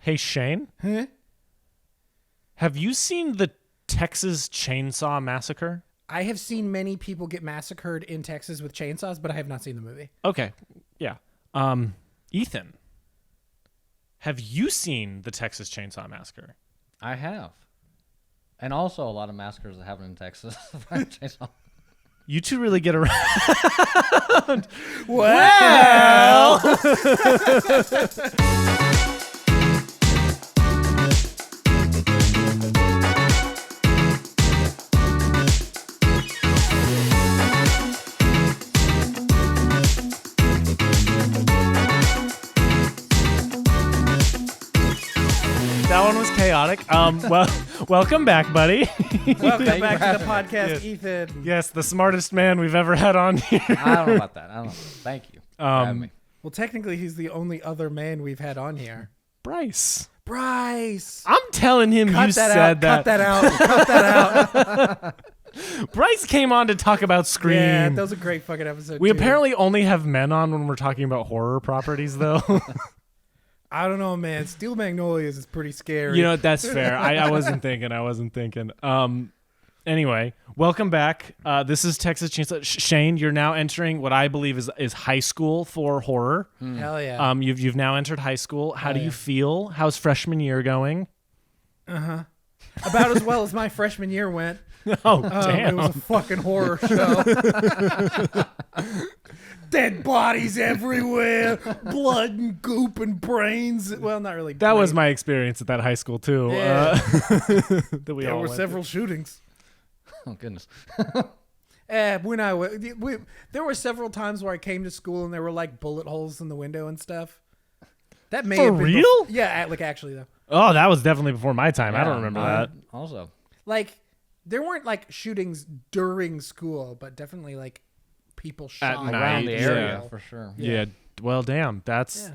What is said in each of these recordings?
Hey, Shane? Huh? Have you seen the Texas Chainsaw Massacre? I have seen many people get massacred in Texas with chainsaws, but I have not seen the movie. Okay. Yeah. Ethan, have you seen the Texas Chainsaw Massacre? I have. And also a lot of massacres that happen in Texas. You two really get around. Well, That one was chaotic. Welcome back, buddy. welcome Thank back you to for the having podcast, Ethan. Yes, the smartest man we've ever had on here. I don't know about that. I don't know. Thank you for having me. Well, technically, he's the only other man we've had on here. Bryce. Bryce. I'm telling him Cut you that said out. that. Cut that out. Cut that out. Bryce came on to talk about Scream. Yeah, that was a great fucking episode. We too. apparently only have men on when we're talking about horror properties, though. I don't know, man. Steel Magnolias is pretty scary. You know, that's fair. I wasn't thinking. Anyway, welcome back. This is Texas Chainsaw. Shane, you're now entering what I believe is high school for horror. Hell yeah. You've now entered high school. How do you yeah. feel? How's freshman year going? About as well as my freshman year went. Oh, damn. It was a fucking horror show. Dead bodies everywhere, blood and goop and brains. Well, not really. That was brains. my experience at that high school too. Yeah. That we There all were went several shootings. Oh, goodness. When I there were several times where I came to school and there were like bullet holes in the window and stuff. That may For have been real? yeah, like actually though. Oh, that was definitely before my time. I don't remember that. Also, Like there weren't like shootings during school, but definitely like people shot night, around the area yeah. for sure. Yeah. Well, damn. That's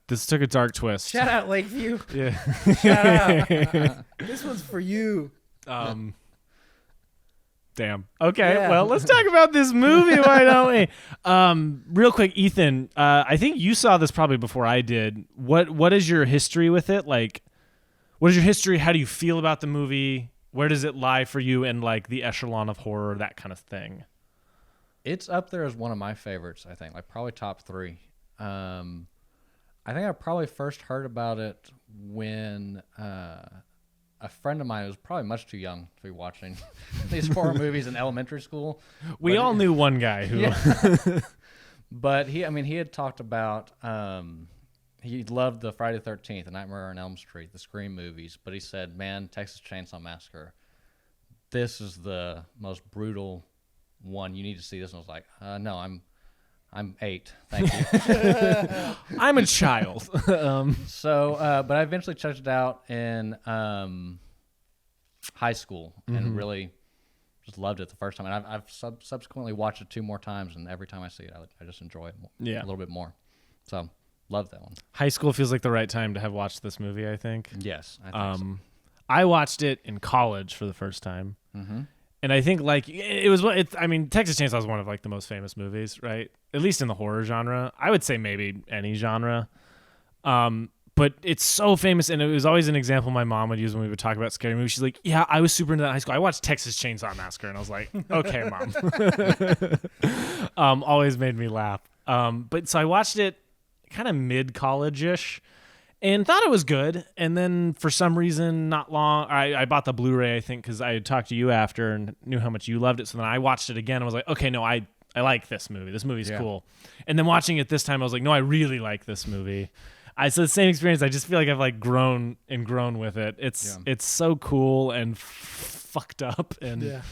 this took a dark twist. Shout out Lakeview. Yeah. Shout out. This one's for you. Damn. Okay. Yeah. Well, let's talk about this movie. Why don't we? Real quick, Ethan. I think you saw this probably before I did. What is your history with it? Like, what is your history? How do you feel about the movie? Where does it lie for you in like the echelon of horror, that kind of thing? It's up there as one of my favorites, I think. Like probably top 3. I think I probably first heard about it when a friend of mine who was probably much too young to be watching these horror movies in elementary school. We all knew one guy who. Yeah. But he had talked about he loved the Friday the 13th, the Nightmare on Elm Street, the Scream movies. But he said, "Man, Texas Chainsaw Massacre, this is the most brutal one. You need to see this." And I was like, "No, I'm 8. Thank you." I'm a child. So, but I eventually checked it out in high school and really just loved it the first time. And I've subsequently watched it 2 more times, and every time I see it, I just enjoy it a little bit more. So, love that one. High school feels like the right time to have watched this movie, I think. Yes, I think so. I watched it in college for the first time. Mm-hmm. And I think like Texas Chainsaw is one of like the most famous movies, right? At least in the horror genre. I would say maybe any genre. But it's so famous, and it was always an example my mom would use when we would talk about scary movies. She's like, "Yeah, I was super into that in high school. I watched Texas Chainsaw Massacre," and I was like, "Okay, Mom." Always made me laugh. But so I watched it kind of mid-college-ish, and thought it was good. And then for some reason, not long, I bought the Blu-ray, I think, because I had talked to you after and knew how much you loved it. So then I watched it again and was like, okay, no, I like this movie. This movie's cool. And then watching it this time, I was like, no, I really like this movie. So the same experience. I just feel like I've like grown with it. It's so cool and fucked up and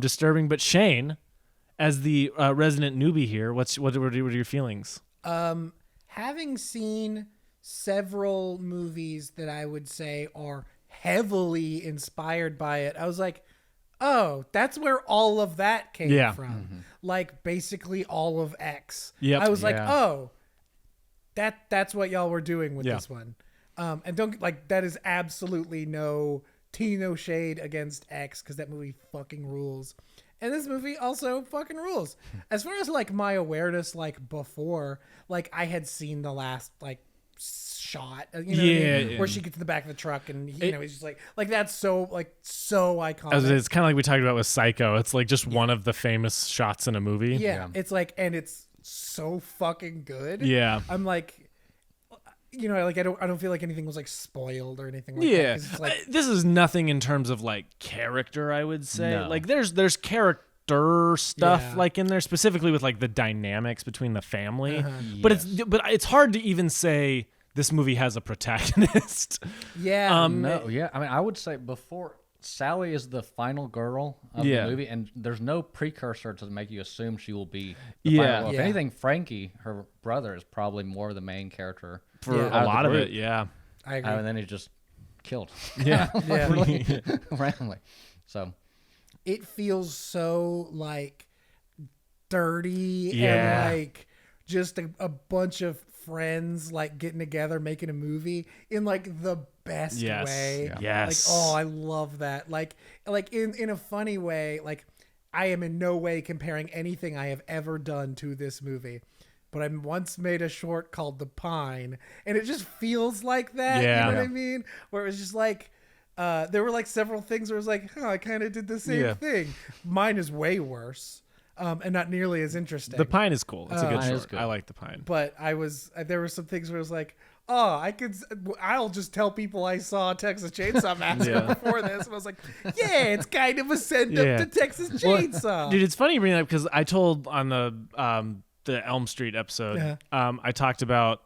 disturbing. But Shane, as the resident newbie here, what are your feelings? Having seen several movies that I would say are heavily inspired by it, I was like, oh, that's where all of that came from. Mm-hmm. Like basically all of X. Yep. I was like, oh, that's what y'all were doing with this one. And don't like that is absolutely no shade against X because that movie fucking rules. And this movie also fucking rules. As far as like my awareness, like before, like I had seen the last like shot. You know what I mean? Yeah. Where she gets in the back of the truck and he's just like that's so iconic. It's kind of like we talked about with Psycho. It's like just one of the famous shots in a movie. Yeah, it's like, and it's so fucking good. Yeah. I'm like, like I don't feel like anything was like spoiled or anything like Yeah. that. 'Cause it's like, This is nothing in terms of like character, I would say. No. Like there's character stuff Yeah. like in there, specifically with like the dynamics between the family. Uh-huh. But it's hard to even say this movie has a protagonist. yeah, No, yeah. I mean, I would say before Sally is the final girl of Yeah. the movie, and there's no precursor to make you assume she will be the Yeah. final. Well, if Yeah. anything, Frankie, her brother, is probably more the main character For Yeah. a out of the lot of group. it, yeah. I agree. And then he's just killed. Yeah. Yeah. randomly. So It feels so like dirty Yeah. and like just a bunch of friends like getting together making a movie in like the best Yes. way. Yeah. Yes. Like, oh, I love that. Like in a funny way, like I am in no way comparing anything I have ever done to this movie. But I once made a short called The Pine, and it just feels like that. Yeah. You know what I mean? Where it was just like, there were like several things where it was like, I kind of did the same Yeah. thing. Mine is way worse, and not nearly as interesting. The Pine is cool. It's a good Pine is short. good. I like The Pine. But there were some things where it was like, oh, I'll just tell people I saw Texas Chainsaw Massacre Yeah. before this. And I was like, yeah, it's kind of a send up Yeah. to Texas Chainsaw. Dude, it's funny you bring that up because I told on the Elm Street episode, Yeah. I talked about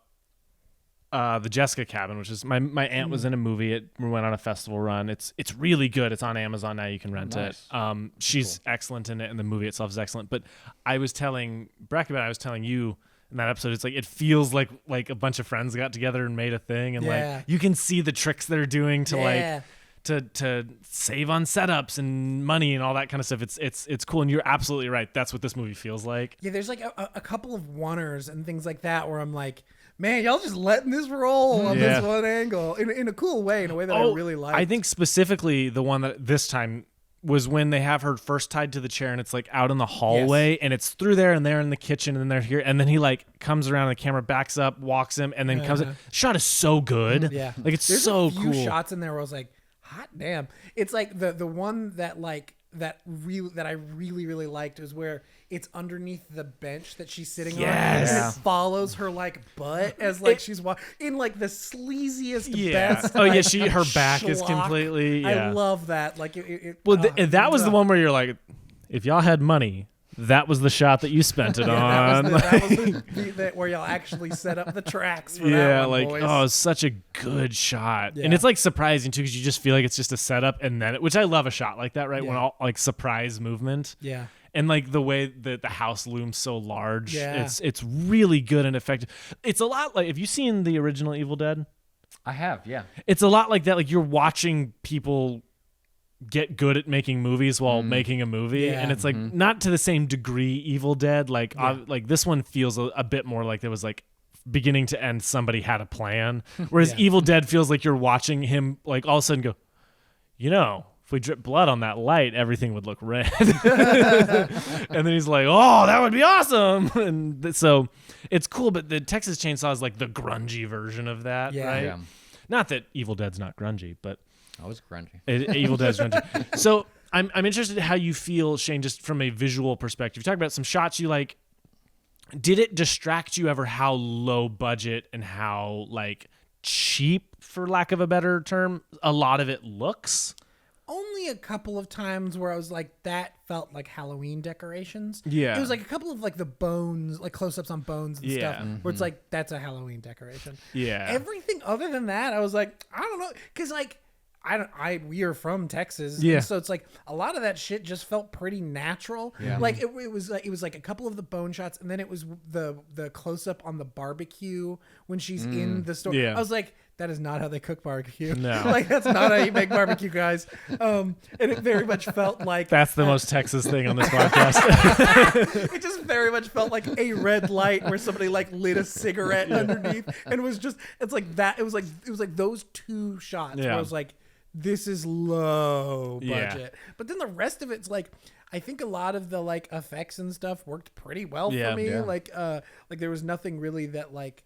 the Jessica Cabin, which is my aunt was in a movie. We went on a festival run. It's really good. It's on Amazon now. You can rent Nice. it. She's excellent in it, and the movie itself is excellent. But I was telling Breck about it. I was telling you in that episode, it's like it feels like a bunch of friends got together and made a thing, and Yeah. like you can see the tricks they're doing to Yeah. to save on setups and money and all that kind of stuff. It's cool, and you're absolutely right. That's what this movie feels like. Yeah, there's like a couple of oneers and things like that where I'm like, man, y'all just letting this roll on Yeah. this one angle in a cool way, in a way that I really like. I think specifically the one that this time was when they have her first tied to the chair and it's like out in the hallway and it's through there and they're in the kitchen and they're here and then he like comes around and the camera backs up, walks him and then comes in. Shot is so good. Yeah, Like it's there's so a few cool. shots in there where I was like, hot damn. It's like the one that like that I really liked is where it's underneath the bench that she's sitting Yes. on, Yeah. and it follows her like butt as like she's in like the sleaziest Yeah. best. Oh yeah, like, her back is schlock. completely. Yeah. I love that. Like Well, that was the one where you're like, if y'all had money, that was the shot that you spent it on. That was where y'all actually set up the tracks for that Yeah, one, like boys. oh, it's such a good shot, and Yeah. it's like surprising too because you just feel like it's just a setup, and then which I love a shot like that, right? When Yeah. all like surprise movement, Yeah. and like the way that the house looms so large, Yeah. it's really good and effective. It's a lot like have you seen the original Evil Dead? I have, yeah. It's a lot like that. Like you're watching people get good at making movies while making a movie, Yeah. and it's like not to the same degree Evil Dead. Like like this one feels a bit more like there was like beginning to end somebody had a plan, whereas Yeah. Evil Dead feels like you're watching him like all of a sudden go, if we drip blood on that light, everything would look red. And then he's like, oh, that would be awesome. And so it's cool, but the Texas Chainsaw is like the grungy version of that, Yeah. right? Yeah. Not that Evil Dead's not grungy, but I was grungy. Evil Dead's grungy. So I'm interested in how you feel, Shane, just from a visual perspective. You talk about some shots you like. Did it distract you ever how low budget and how like cheap, for lack of a better term, a lot of it looks? Only a couple of times where I was like, that felt like Halloween decorations. Yeah. It was like a couple of like the bones, like close-ups on bones and Yeah. stuff, where it's like, that's a Halloween decoration. Yeah. Everything other than that, I was like, I don't know. Cause like, we are from Texas. Yeah. And so it's like a lot of that shit just felt pretty natural. Yeah. Like it was like a couple of the bone shots. And then it was the close up on the barbecue when she's in the store. Yeah. I was like, that is not how they cook barbecue. No. Like that's not how you make barbecue, guys. And it very much felt like That's the most Texas thing on this podcast. it just very much felt like a red light where somebody like lit a cigarette underneath, and it was just it's like that. It was like those two shots where Yeah. I was like, this is low Yeah. budget. But then the rest of it's like, I think a lot of the like effects and stuff worked pretty well Yeah. for me. Yeah. Like there was nothing really that like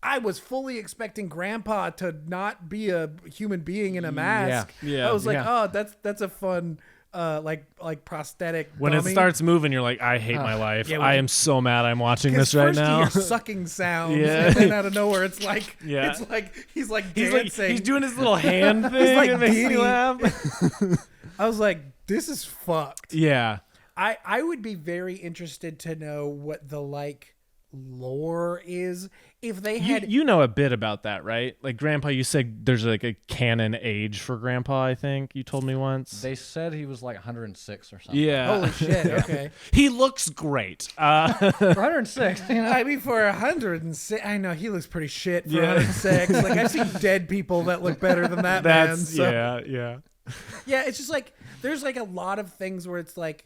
I was fully expecting Grandpa to not be a human being in a mask. Yeah. I was like, Yeah. oh, that's a fun like prosthetic. When dummy. it starts moving, you're like, I hate my life. yeah, I am so mad I'm watching this 'Cause right first now. you hear sucking sounds, Yeah. and then out of nowhere, it's like Yeah. it's like he's like He's dancing. he's doing his little hand thing. like it makes me giddy. laugh. I was like, this is fucked. Yeah. I would be very interested to know what the like lore is if they had. You know a bit about that, right? Like Grandpa, you said there's like a canon age for Grandpa, I think you told me once. They said he was like 106 or something. Yeah. Holy shit! Okay, He looks great. For 106, you know. I mean for 106, I know he looks pretty shit for Yeah. 106. Like I've seen dead people that look better than that man. That's So. yeah. Yeah, it's just like there's like a lot of things where it's like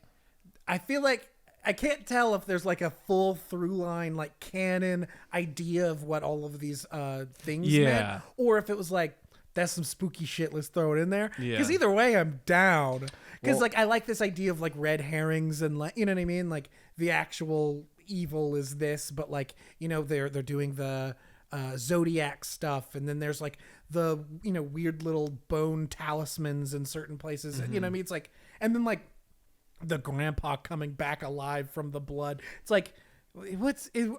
I feel like I can't tell if there's like a full through line like canon idea of what all of these things Yeah. meant, or if it was like that's some spooky shit, let's throw it in there. Yeah. Because either way, I'm down. Because Well- like I like this idea of like red herrings and like you know what I mean, like the actual evil is this, but like you know they're doing the zodiac stuff, and then there's like the you know weird little bone talismans in certain places. You know what I mean? It's like and then like the grandpa coming back alive from the blood. It's like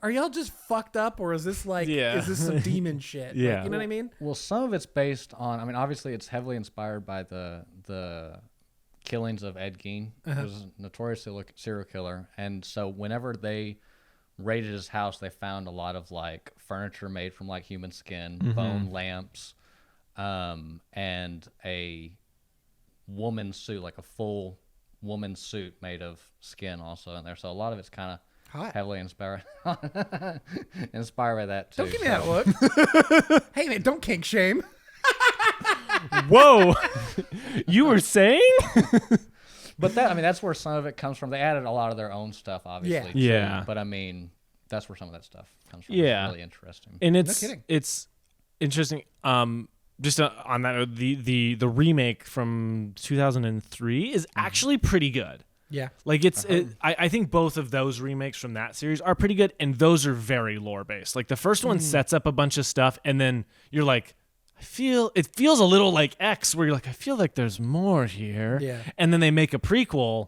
are y'all just fucked up, or is this like Yeah. is this some demon shit? Yeah. Like, you know what I mean? Well, some of it's based on. I mean, obviously, it's heavily inspired by the killings of Ed Gein, who was a notorious serial killer. And so, whenever they raided his house, they found a lot of like furniture made from like human skin, bone lamps, and a woman's suit, like a full woman's suit made of skin, also in there. So a lot of it's kind of Hot. heavily inspired by that too. Don't give me that look. Hey man, don't kink shame. Whoa. You were saying? But that, I mean, that's where some of it comes from. They added a lot of their own stuff, obviously. too. Yeah. But I mean, that's where some of that stuff comes from. Yeah. It's really interesting. And it's kidding. it's interesting. Just on that note, the remake from 2003 is actually pretty good. Yeah. Like I think both of those remakes from that series are pretty good, and those are very lore based. Like the first one sets up a bunch of stuff, and then you're like, it feels a little like X, where you're like, I feel like there's more here. Yeah. And then they make a prequel.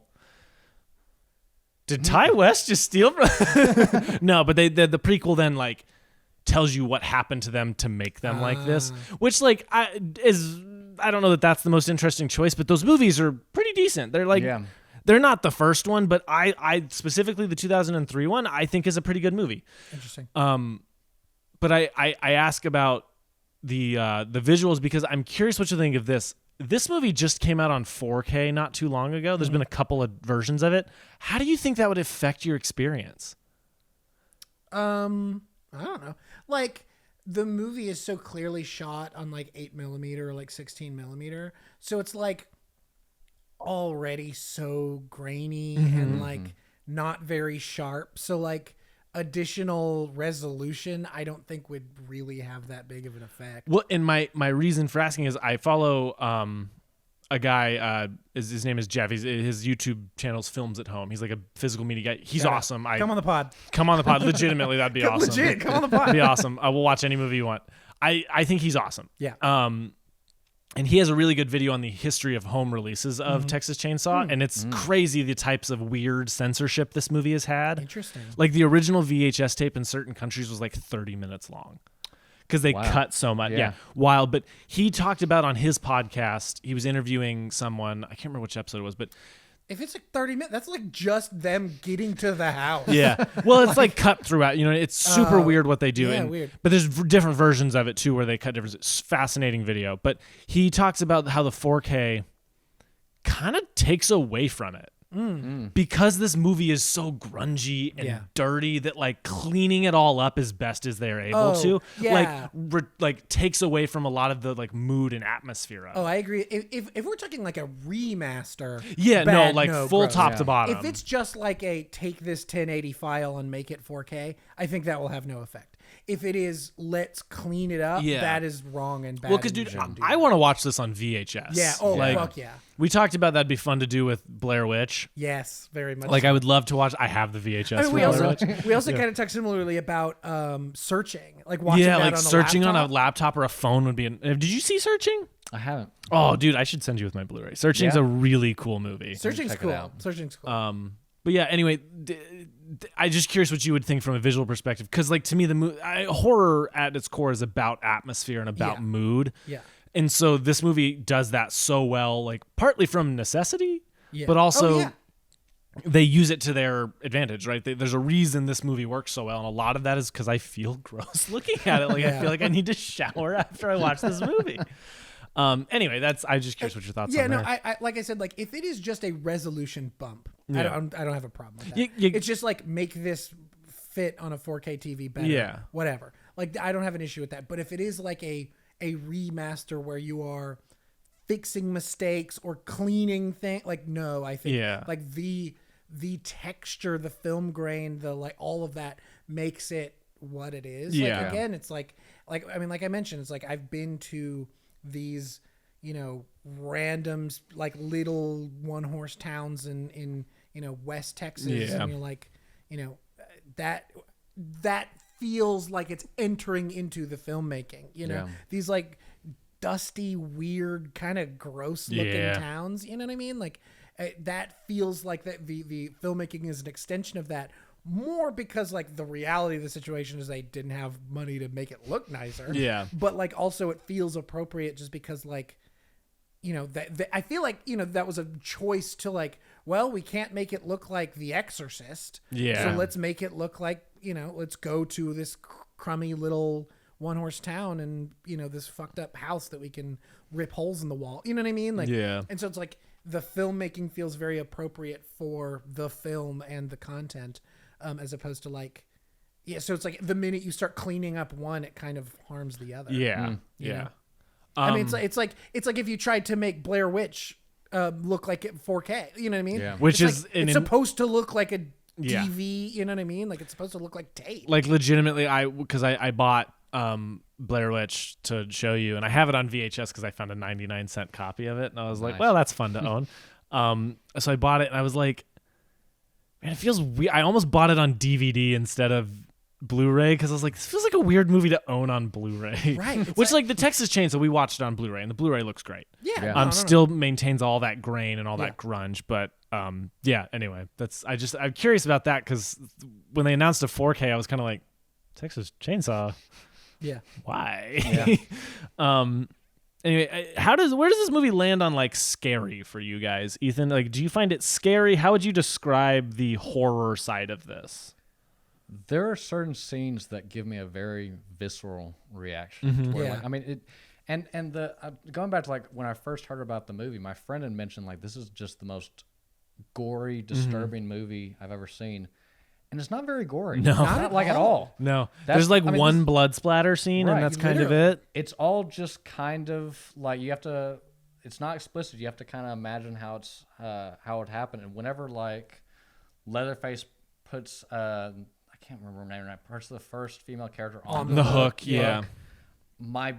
Did Ty West just steal from? No, but the prequel then like tells you what happened to them to make them like this, which like I don't know that that's the most interesting choice, but those movies are pretty decent. They're like. Yeah. They're not the first one, but I specifically the 2003 one I think is a pretty good movie. Interesting. But I ask about the visuals because I'm curious what you think of this. This movie just came out on 4K not too long ago. There's been a couple of versions of it. How do you think that would affect your experience? I don't know. Like the movie is so clearly shot on like 8mm or like 16mm, so it's like already so grainy and like not very sharp. So like additional resolution, I don't think would really have that big of an effect. Well, and my reason for asking is I follow a guy. His name is Jeff. His YouTube channel's Films at Home. He's like a physical media guy. He's awesome. Come on the pod. Come on the pod. Legitimately, that'd be awesome. Legit, come on the pod. That'd be awesome. I will watch any movie you want. I think he's awesome. Yeah. And he has a really good video on the history of home releases of Texas Chainsaw, and it's crazy the types of weird censorship this movie has had. Interesting. Like the original VHS tape in certain countries was like 30 minutes long because they cut so much. Yeah, wild. But he talked about on his podcast, he was interviewing someone, I can't remember which episode it was, but If it's like 30 minutes, that's like just them getting to the house. yeah. Well, it's like cut throughout. You know, it's super weird what they do. yeah, and, weird. But there's different versions of it too, where they cut different. It's fascinating video. But he talks about how the 4K kind of takes away from it because this movie is so grungy and dirty that like cleaning it all up as best as they're able to, yeah. like takes away from a lot of the like mood and atmosphere of it. Oh, I agree. If we're talking like a remaster, Yeah, full gross. top to bottom. If it's just like a take this 1080 file and make it 4K, I think that will have no effect. if it is let's clean it up, Yeah. that is wrong and bad. Well, because and you dude, shouldn't do I that. want to watch this on VHS. Yeah. Oh, like, fuck yeah. we talked about that'd be fun to do with Blair Witch. Yes, very much. Like, so. I would love to watch. I have the VHS. I mean, for we Blair also Witch. kind of talked similarly about searching, like watching Yeah, that like on searching a on a laptop. laptop or a phone would be. Did you see Searching? I haven't. Oh, dude, I should send you with my Blu-ray. Searching's Yeah. a really cool movie. Searching's Check it cool. out. Searching's cool. But yeah, anyway, I'm just curious what you would think from a visual perspective, because like to me, horror at its core is about atmosphere and about Yeah. mood. Yeah. And so this movie does that so well, like partly from necessity, Yeah. but also Oh, yeah. they use it to their advantage, right? There's a reason this movie works so well, and a lot of that is because I feel gross looking at it. Like I Yeah. feel like I need to shower after I watch this movie. Anyway, I'm just curious what your thoughts Yeah, on no, there. I like I said, like if it is just a resolution bump, Yeah. I don't have a problem with that. You- it's just like make this fit on a 4K TV better. Yeah. Whatever. Like I don't have an issue with that. But if it is like a remaster where you are fixing mistakes or cleaning things, like no, I think Yeah. like the texture, the film grain, the like all of that makes it what it is. Yeah. Like again, it's like I mean, like I mentioned, it's like I've been to these, random like little one horse towns in West Texas, Yeah. and you're like, that feels like it's entering into the filmmaking. Yeah. These like dusty, weird, kind of gross looking Yeah. towns. You know what I mean? Like that feels like that the filmmaking is an extension of that. More because like the reality of the situation is they didn't have money to make it look nicer. Yeah. But like also it feels appropriate just because like, that I feel like, that was a choice to like, well, we can't make it look like The Exorcist. Yeah. So let's make it look like, let's go to this crummy little one horse town and, this fucked up house that we can rip holes in the wall. You know what I mean? Like, Yeah. And so it's like the filmmaking feels very appropriate for the film and the content. As opposed to like, so it's like the minute you start cleaning up one, it kind of harms the other. Yeah. You Yeah. know? I mean, it's like if you tried to make Blair Witch look like it 4K. You know what I mean? Yeah. Which It's is like, it's supposed to look like a Yeah. DV. You know what I mean? Like it's supposed to look like tape. Like legitimately, because I bought Blair Witch to show you, and I have it on VHS because I found a 99-cent copy of it, and I was like, Nice. well, that's fun to own. So I bought it, and I was like, man, it feels weird. I almost bought it on DVD instead of Blu-ray because I was like, this feels like a weird movie to own on Blu-ray. Right. It's Which like the Texas Chainsaw, we watched it on Blu-ray, and the Blu-ray looks great. Yeah. Yeah. no. Still maintains all that grain and all Yeah. that grunge, but yeah. Anyway, I'm curious about that because when they announced a 4K, I was kind of like, Texas Chainsaw, Yeah. why? Yeah. Anyway, where does this movie land on like scary for you guys, Ethan? Like, do you find it scary? How would you describe the horror side of this? There are certain scenes that give me a very visceral reaction. To where, Yeah. like, I mean, it, and the going back to like when I first heard about the movie, my friend had mentioned like this is just the most gory, disturbing movie I've ever seen, and it's not very gory. No. Not like at all. No, That's- there's like I mean, one this- blood splatter scene, Right, and that's kind of literally. it. It's all just kind of like you have to. It's not explicit. You have to kind of imagine how it happened. And whenever like Leatherface puts I can't remember her name right. Puts the first female character on The hook, yeah. my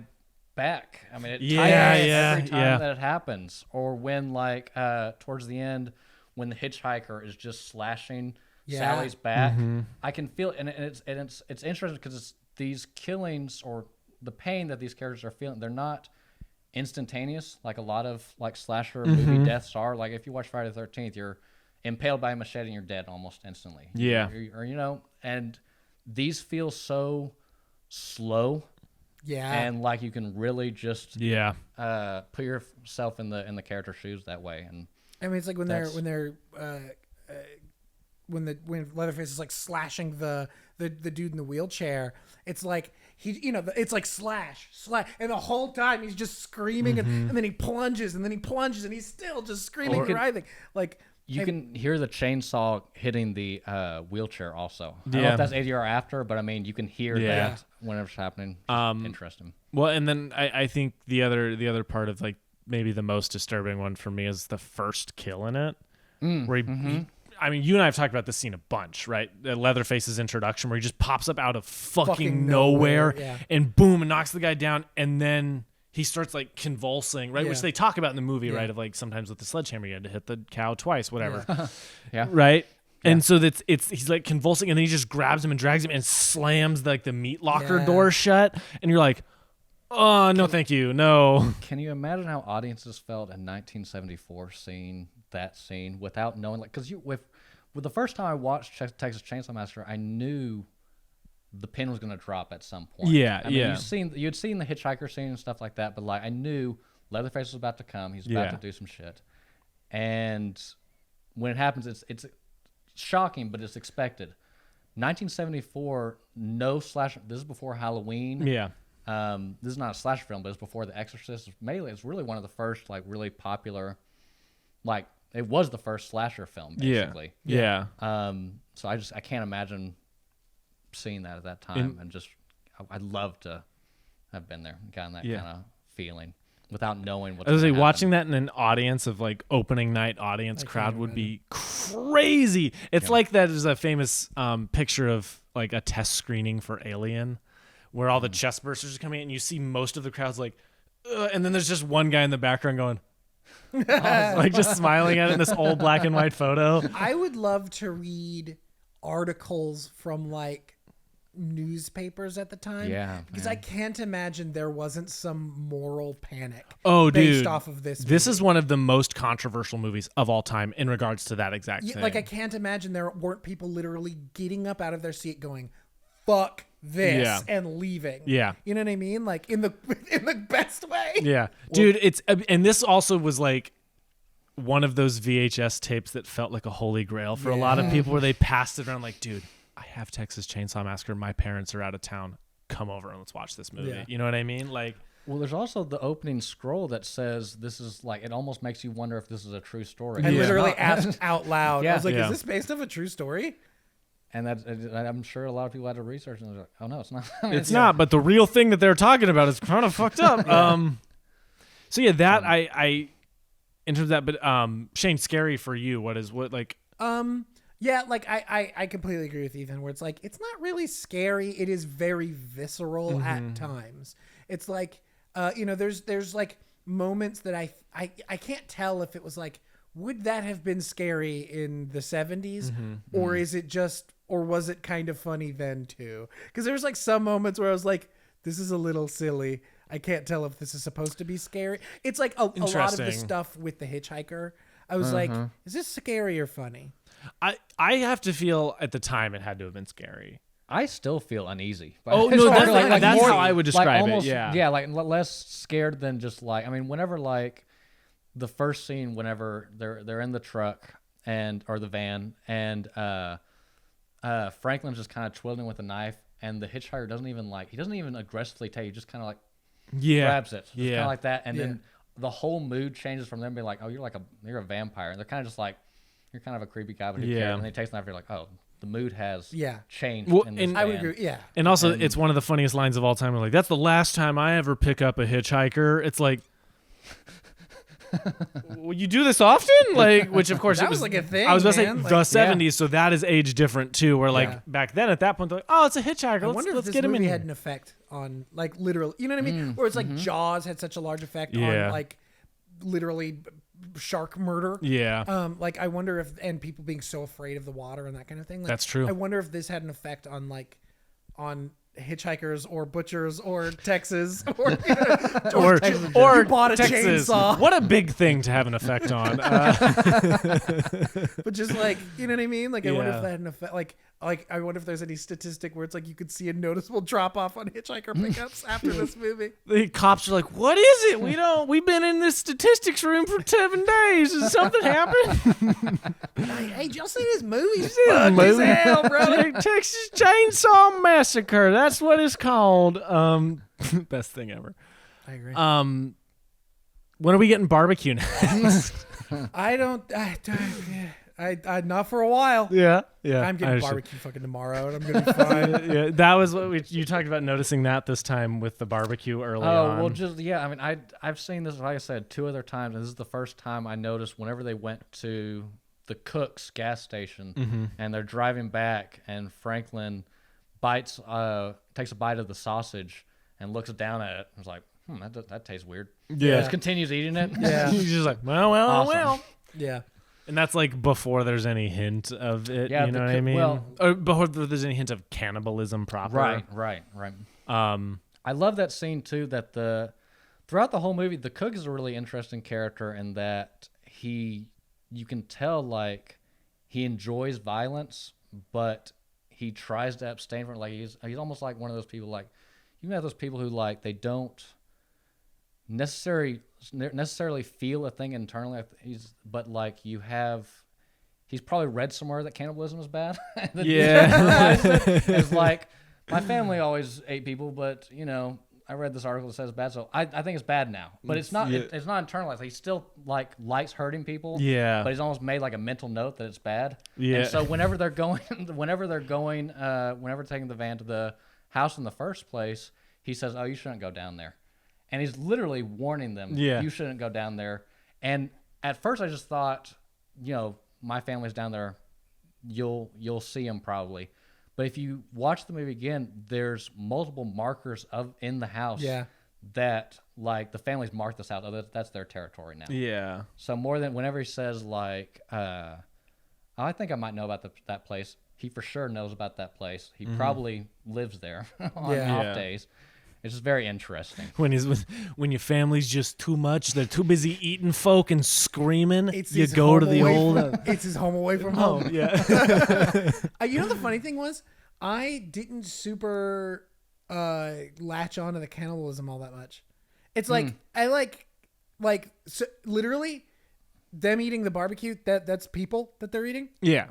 back. I mean, it Yeah, tightens yeah, every time yeah. that it happens. Or when like towards the end, when the hitchhiker is just slashing Yeah. Sally's back, Mm-hmm. I can feel and it's interesting because it's these killings or the pain that these characters are feeling. They're not instantaneous like a lot of like slasher Mm-hmm. movie deaths are. Like if you watch Friday the 13th, you're impaled by a machete and you're dead almost instantly. Yeah. Or and these feel so slow Yeah. and like you can really just Yeah, put yourself in the character's shoes that way. And I mean, it's like when That's- when Leatherface is like slashing the dude in the wheelchair, it's like it's like slash, and the whole time he's just screaming, and then he plunges, and he's still just screaming and writhing. Like you can hear the chainsaw hitting the wheelchair also. I don't know Yeah. if that's ADR after, but I mean you can hear Yeah. that whenever it's happening. Just interesting. well, and then I think the other part of like maybe the most disturbing one for me is the first kill in it, where I mean, you and I have talked about this scene a bunch, right? Leatherface's introduction, where he just pops up out of fucking nowhere, yeah. and boom, and knocks the guy down, and then he starts like convulsing, right? Yeah. Which they talk about in the movie, Yeah. right? Of like sometimes with the sledgehammer, you had to hit the cow twice, whatever, Yeah. right? And so he's like convulsing, and then he just grabs him and drags him and slams like the meat locker door shut, and you're like, oh no, thank you, no. Can you imagine how audiences felt in 1974 seeing that scene without knowing, like, because with the first time I watched Texas Chainsaw Massacre, I knew the pin was going to drop at some point. Yeah, I mean, yeah. you'd seen the hitchhiker scene and stuff like that, but like I knew Leatherface was about to come. He's about to do some shit, and when it happens, it's shocking, but it's expected. 1974, no slasher. This is before Halloween. Yeah. This is not a slasher film, but it's before The Exorcist. It's really one of the first like really popular, like it was the first slasher film basically. Yeah. So I can't imagine seeing that at that time, and just I'd love to have been there and gotten that kind of feeling without knowing what. I was like, watching that in an audience of like opening night audience crowd would be crazy. It's like that is a famous picture of like a test screening for Alien, where all the chest bursters are coming in, and you see most of the crowd's like, ugh, and then there's just one guy in the background going, like just smiling at it in this old black and white photo. I would love to read articles from like newspapers at the time, because I can't imagine there wasn't some moral panic based off of this movie. This is one of the most controversial movies of all time in regards to that exact thing. Like I can't imagine there weren't people literally getting up out of their seat going, fuck this, and leaving. Yeah. You know what I mean? Like in the best way. Yeah. Dude, it's and this also was like one of those VHS tapes that felt like a holy grail for a lot of people, where they passed it around like, dude, I have Texas Chainsaw Massacre. My parents are out of town. Come over and let's watch this movie. Yeah. You know what I mean? Like, well, there's also the opening scroll that says this is like, it almost makes you wonder if this is a true story. I literally asked out loud. I was like, Yeah. is this based off a true story? And I'm sure a lot of people had to research and they're like, oh no, it's not. I mean, it's not, but the real thing that they're talking about is kind of fucked up. So yeah, that I in terms of that, but Shane, scary for you. Yeah, like I completely agree with Ethan, where it's like it's not really scary. It is very visceral at times. It's like there's like moments that I can't tell if it was like, would that have been scary in the 70s, or is it just, or was it kind of funny then too? Because there's like some moments where I was like, this is a little silly. I can't tell if this is supposed to be scary. It's like a lot of the stuff with the hitchhiker. I was like, is this scary or funny? I have to feel at the time it had to have been scary. I still feel uneasy. Oh no, that's, like that's more, how I would describe like almost, it. Yeah, yeah, like less scared than just like, I mean, whenever like the first scene, whenever they're in the truck or the van, and Franklin's just kind of twiddling with a knife, and the hitchhiker doesn't even aggressively take, he just kind of like grabs it, just kind of like that, and then the whole mood changes from them being like, oh, you're a vampire, and they're kind of just like, you're kind of a creepy guy, but who cares? And he takes the knife, you're like, oh, the mood has changed. Well, in this and I would agree. Yeah, and also it's one of the funniest lines of all time. We're like, that's the last time I ever pick up a hitchhiker. It's like, well, you do this often, like, which of course that it was like a thing. I was gonna say man. the Like, 70s, so that is age different too. Where like back then at that point, they're like, oh, it's a hitchhiker. I wonder if let's this get him in. movie Here. had an effect on like literal, you know what I mean? Where it's like Jaws had such a large effect on like literally shark murder. Yeah. Like I wonder if, and people being so afraid of the water and that kind of thing. Like, That's true. I wonder if this had an effect on like on hitchhikers or butchers or Texas or or you bought a Texas. chainsaw. What a big thing to have an effect on. But just like, you know what I mean? Like I wonder if that had an effect. Like I wonder if there's any statistic where it's like you could see a noticeable drop off on hitchhiker pickups after this movie. The cops are like, "What is it? We've been in this statistics room for 7 days. Has something happened?" Hey, did y'all see this movie? Movie. Hell, brother. Texas Chainsaw Massacre. That's what it's called. Best thing ever. I agree. When are we getting barbecue next? I not for a while. Yeah. I'm getting barbecue fucking tomorrow, and I'm gonna be fine. Yeah, that was what you talked about, noticing that this time with the barbecue early on. Oh, well, just, I mean, I've seen this, like I said, 2 other times, and this is the first time I noticed whenever they went to the Cook's gas station, and they're driving back, and Franklin takes a bite of the sausage and looks down at it. And was like, that tastes weird. Yeah. Just continues eating it. Yeah. He's just like, well, Awesome. Yeah. And that's like before there's any hint of it. Yeah, you know what I mean? Or before there's any hint of cannibalism proper. Right. Um, I love that scene too. That throughout the whole movie, the cook is a really interesting character in that you can tell like he enjoys violence, but he tries to abstain from it. Like he's almost like one of those people. Like you have those people who like they don't necessarily feel a thing internally. But like he's probably read somewhere that cannibalism is bad. Yeah. It's like my family always ate people, but I read this article that says it's bad, so I think it's bad now. But it's not. Yeah. It's not internalized. He still like likes hurting people. Yeah. But he's almost made like a mental note that it's bad. Yeah. And so whenever they're taking the van to the house in the first place, he says, "Oh, you shouldn't go down there," and he's literally warning them. Yeah. You shouldn't go down there. And at first, I just thought, my family's down there. You'll see them probably. But if you watch the movie again, there's multiple markers in the house that like the family's marked this house. Oh, that's their territory now. Yeah. So more than whenever he says like, I think I might know about that place. He for sure knows about that place. He probably lives there on off days. It's just very interesting. When your family's just too much, they're too busy eating folk and screaming. You go to the old. It's his home away from home. Yeah. The funny thing was, I didn't super latch on to the cannibalism all that much. It's like I like so literally them eating the barbecue. That's people that they're eating. Yeah.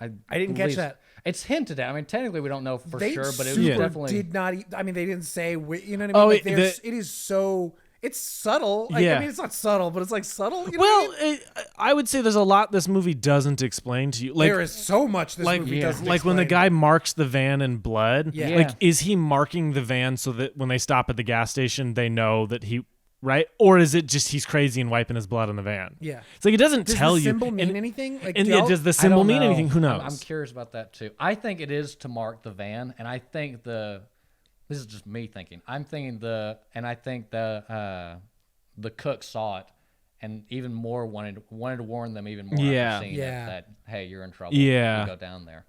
I didn't catch that. It's hinted at. I mean, technically we don't know for sure, but it was super definitely did not eat. I mean, they didn't say. You know what I mean? It is so. It's subtle. Like, Yeah. I mean, it's not subtle, but it's like subtle. You know Well, what I mean? I would say there's a lot this movie doesn't explain to you. Like, There is so much this movie doesn't like when the explain. guy marks the van in blood. Yeah. Like, is he marking the van so that when they stop at the gas station, they know that he right? Or is it just he's crazy and wiping his blood on the van? Yeah. It's like it doesn't Does tell the you. symbol mean anything? Like, And y'all- does the I symbol don't mean know. anything? Who knows? I'm curious about that too. I think it is to mark the van, and I think this is just me thinking. I think the cook saw it, and even more wanted to warn them even more. Yeah. After seeing Yeah. it, that hey, you're in trouble. Yeah. You go down there.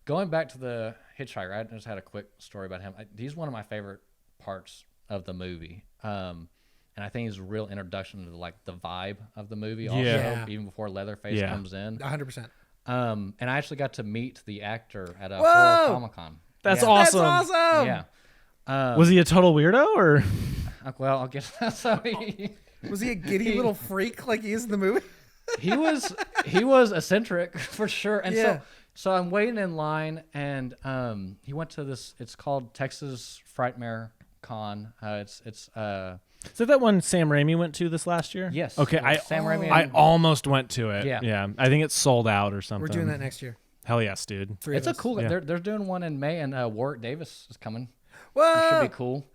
Going back to the hitchhiker, I just had a quick story about him. He's one of my favorite parts of the movie. And I think it's a real introduction to like the vibe of the movie also, Yeah. even before Leatherface Yeah. comes in. 100%. And I actually got to meet the actor at a Whoa! Horror Comic-Con. That's Yeah. awesome. That's awesome. Yeah. Was he a total weirdo or? Well, I'll guess that's how Was he a giddy little freak like he is in the movie? he was eccentric for sure. And Yeah. so I'm waiting in line, and he went to this. It's called Texas Frightmare Con. Is that one Sam Raimi went to this last year? Yes. Okay, Sam Raimi I and- almost went to it. Yeah. Yeah. I think it's sold out or something. We're doing that next year. Hell yes, dude. Three It's of a us. cool. Yeah. They're doing one in May, and Warwick Davis is coming. Whoa! It should be cool.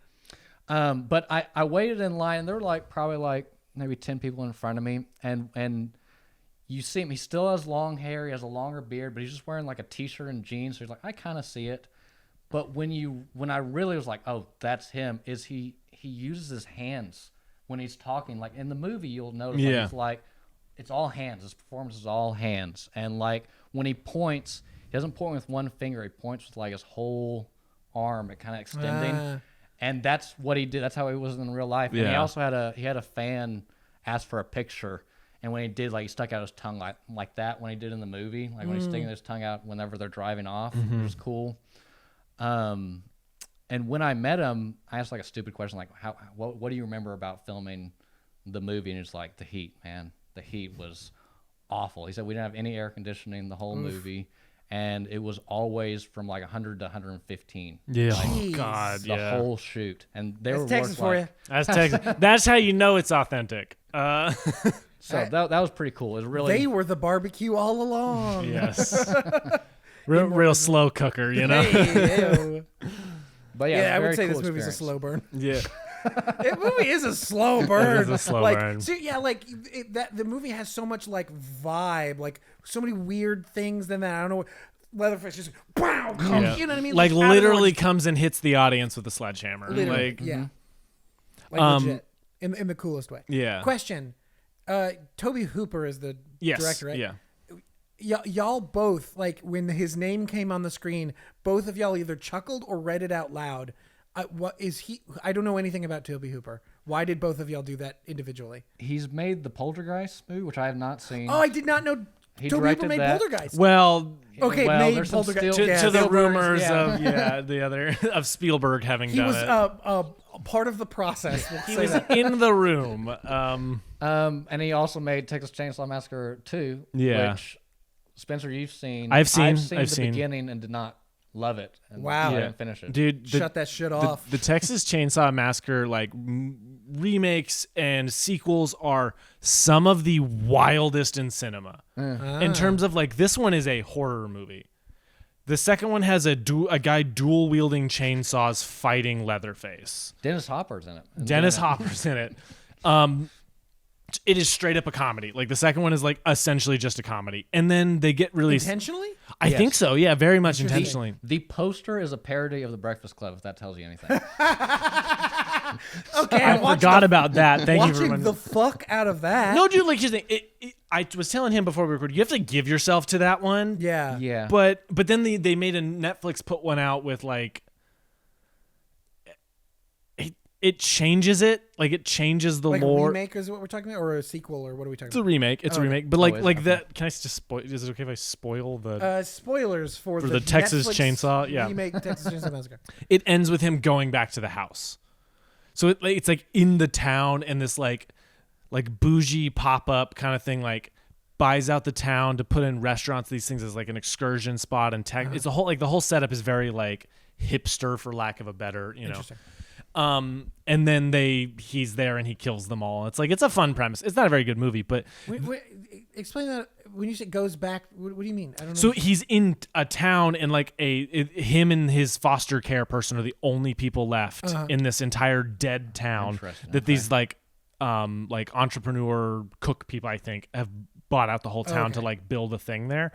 But I waited in line, and there were probably maybe 10 people in front of me, and you see him. He still has long hair. He has a longer beard, but he's just wearing like a t-shirt and jeans. So he's like, I kind of see it. But when I really was like, oh, that's him. Is he uses his hands when he's talking? Like in the movie, you'll notice it's all hands. His performance is all hands. And like when he points, he doesn't point with one finger. He points with like his whole arm, it kind of extending. And that's what he did. That's how he was in real life. And he Yeah. also had a fan ask for a picture. And when he did, he stuck out his tongue like that when he did in the movie. Like when he's sticking his tongue out whenever they're driving off. It was cool. And when I met him, I asked like a stupid question, like, what do you remember about filming the movie? And it's like, the heat, man. The heat was awful. He said we didn't have any air conditioning the whole movie, and it was always from like 100 to 115. Yeah. Like, Oh God. the Yeah. whole shoot. And they That's were Texas for you. That's Texas. That's how you know it's authentic. So that was pretty cool. It was really They were the barbecue all along. Yes. real slow cooker, you know. Hey, ew. but yeah, I would very say cool this movie's a experience. slow burn. Yeah. The movie is a slow burn. It is a slow burn. So, yeah, like that. The movie has so much like vibe, like so many weird things. Then that I don't know. Leatherface just wow, Yeah. you know what I mean? Like out of literally nowhere, comes and hits the audience with a sledgehammer. literally, Like, yeah, like legit in the coolest way. Yeah. Question: Toby Hooper is the yes, director, right? Yeah. Y'all both, like, when his name came on the screen, both of y'all either chuckled or read it out loud. What is he? I don't know anything about Toby Hooper. Why did both of y'all do that individually? He's made the Poltergeist movie, which I have not seen. Oh, I did not know He Toby Hooper directed made that. Poltergeist. Well, Okay, well, made there's some Poltergeist. still- Yeah, to the Spielberg, rumors yeah. of the other of Spielberg having he done was it. part of the process. We'll He say was that. in the room. And he also made Texas Chainsaw Massacre 2. Yeah. Which, Spencer, you've seen. I've seen the beginning and did not love it. And Wow. I Yeah. didn't finish it. Dude, Shut that shit off. The Texas Chainsaw Massacre like remakes and sequels are some of the wildest in cinema. In terms of like, this one is a horror movie. The second one has a guy dual wielding chainsaws fighting Leatherface. Dennis Hopper's in it. Dennis Hopper's in it. It is straight up a comedy. Like the second one is like essentially just a comedy, and then they get really Intentionally? I think so. Yeah, very much Interesting. intentionally. The poster is a parody of The Breakfast Club, if that tells you anything. Okay, I forgot about that. Thank you for watching reminding the me. fuck out of that. No, dude. Like, just I was telling him before we recorded, you have to give yourself to that one. Yeah. Yeah. But then they made a Netflix put one out with like it changes it. Like it changes the Like lore. a remake is what we're talking about, or a sequel, or what are we talking It's a about? remake. It's a okay. remake. But Oh, like is it? like Okay. that. Can I just spoil? Is it okay if I spoil the? Spoilers for the Texas Netflix Chainsaw, yeah. remake Texas Chainsaw Massacre. It ends with him going back to the house. So it's like in the town, and this like bougie pop up kind of thing, like buys out the town to put in restaurants, these things as like an excursion spot, and it's a whole the whole setup is very like hipster, for lack of a better, Interesting. and then he's there and he kills them all. It's like, it's a fun premise. It's not a very good movie, but Wait, explain that. When you say goes back, what do you mean? I don't know. so he's in a town, and like him and his foster care person are the only people left in this entire dead town Interesting, that these like entrepreneur cook people, I think, have bought out the whole town to like build a thing there.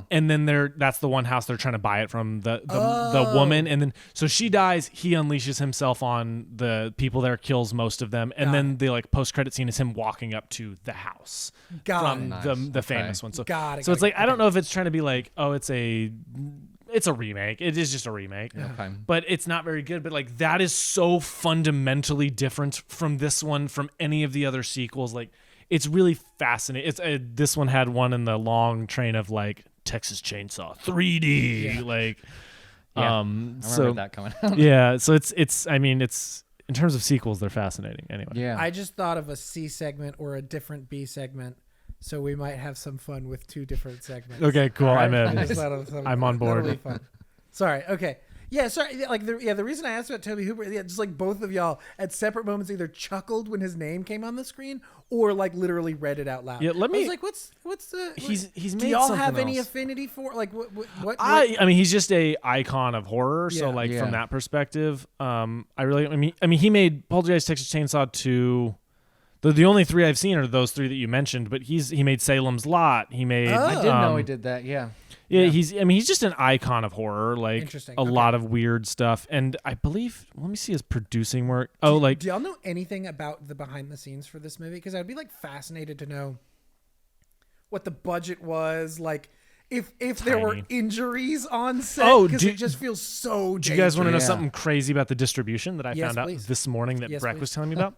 And then that's the one house they're trying to buy it from the woman, and then so she dies, he unleashes himself on the people there, kills most of them, and then the like post-credit scene is him walking up to the house from Nice. the Okay. famous one. So Got it, so got it's it, like, I don't know if it's trying to be like, oh, it's a remake. It is just a remake. Okay. But it's not very good. But like, that is so fundamentally different from this one, from any of the other sequels. Like, it's really fascinating. It's this one had one in the long train of like Texas Chainsaw 3D. Like, Yeah. I remember that coming out. yeah. So it's. I mean, it's in terms of sequels, they're fascinating. Anyway. Yeah. I just thought of a C segment or a different B segment, so we might have some fun with two different segments. Okay. Cool. I'm I in. just thought of something. I'm on board. That'll be fun. Sorry. Okay. Yeah. Sorry. Like the reason I asked about Toby Hooper, just like both of y'all at separate moments either chuckled when his name came on the screen or like literally read it out loud. Yeah, let I me- was like, what's the? He's Do made y'all something have any else. affinity for like what? I mean, he's just a icon of horror. So Yeah. like, Yeah. from that perspective, I mean, he made Poltergeist, Texas Chainsaw 2. The only three I've seen are those three that you mentioned. But he made Salem's Lot. He made. Oh. I did know he did that. Yeah. Yeah, he's just an icon of horror. Like, Interesting. a Okay. lot of weird stuff. And I believe, let me see his producing work. Oh, like, do y'all know anything about the behind the scenes for this movie? Because I'd be like fascinated to know what the budget was, like if there were Tiny. injuries on set. Oh, because do- it just feels so. do you guys want to know Yeah. something crazy about the distribution that I Yes, found out please. this morning that Yes, Breck please. was telling me about?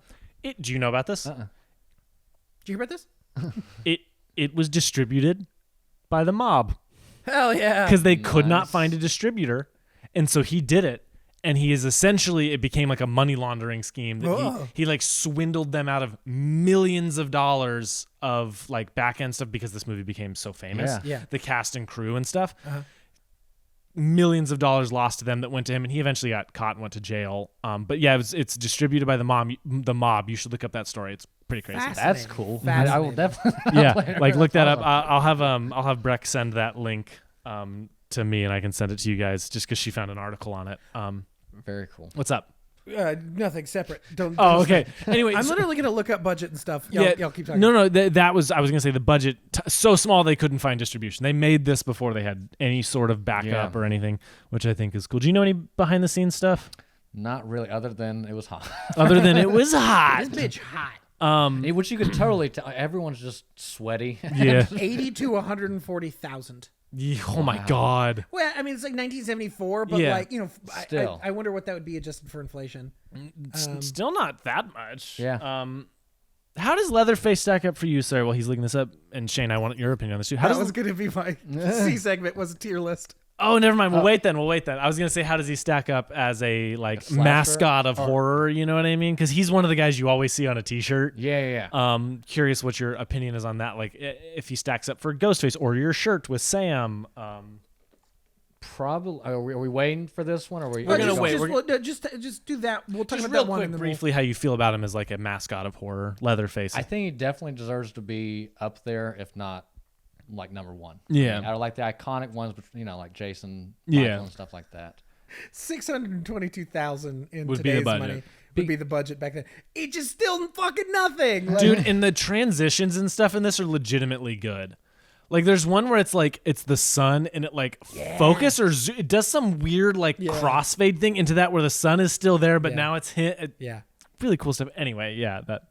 Do you know about this? Uh-uh. Did you hear about this? It was distributed by the mob. Hell yeah! Because they could not Nice. find a distributor, and so he did it. And he is essentially, it became like a money laundering scheme that Oh. he like swindled them out of millions of dollars of like back end stuff, because this movie became so famous. Yeah. The cast and crew and stuff. Millions of dollars lost to them that went to him, and he eventually got caught and went to jail. But yeah, it's distributed by the mob. The mob. You should look up that story. It's pretty crazy. Fascinating. That's cool. Fascinating. I will definitely. Yeah, like look that up. I'll have Breck send that link to me, and I can send it to you guys just because she found an article on it. Very cool. What's up? Nothing separate. Don't. Oh, okay. Anyway, I'm so- literally gonna look up budget and stuff. Y'all keep talking. No, that was I was gonna say the budget so small they couldn't find distribution. They made this before they had any sort of backup or anything, which I think is cool. Do you know any behind the scenes stuff? Not really, other than it was hot. Other than it was hot. This bitch hot. Which you could totally tell. Everyone's just sweaty. Yeah. 80 to 140,000. Oh my God. Well, I mean, it's like 1974, but Yeah. like, you know, Still. I wonder what that would be adjusted for inflation. Still not that much. Yeah. How does Leatherface stack up for you, sir? While he's looking this up, and Shane, I want your opinion on this too. How That does was going to be my C segment, was a tier list. Oh, never mind. We'll wait then. I was gonna say, how does he stack up as a slasher? mascot of horror? You know what I mean? Because he's one of the guys you always see on a T-shirt. Yeah. Curious what your opinion is on that. Like, if he stacks up for Ghostface or your shirt with Sam. Probably. Are we waiting for this one? Or We're gonna wait. Just do that. We'll talk Just about real that one quick, in the briefly, how you feel about him as like a mascot of horror, Leatherface. I think he definitely deserves to be up there, if not like number one. Yeah. I mean, I like the iconic ones, but like Jason, Yeah. Michael and stuff like that. 622,000 in Would be the today's budget. money would be the budget back then. It just still fucking nothing, like, Dude, and the transitions and stuff in this are legitimately good. Like, there's one where it's like it's the sun and it like focus or it does some weird like crossfade thing into that where the sun is still there, but now it's hit. Yeah. Really cool stuff. Anyway, yeah, that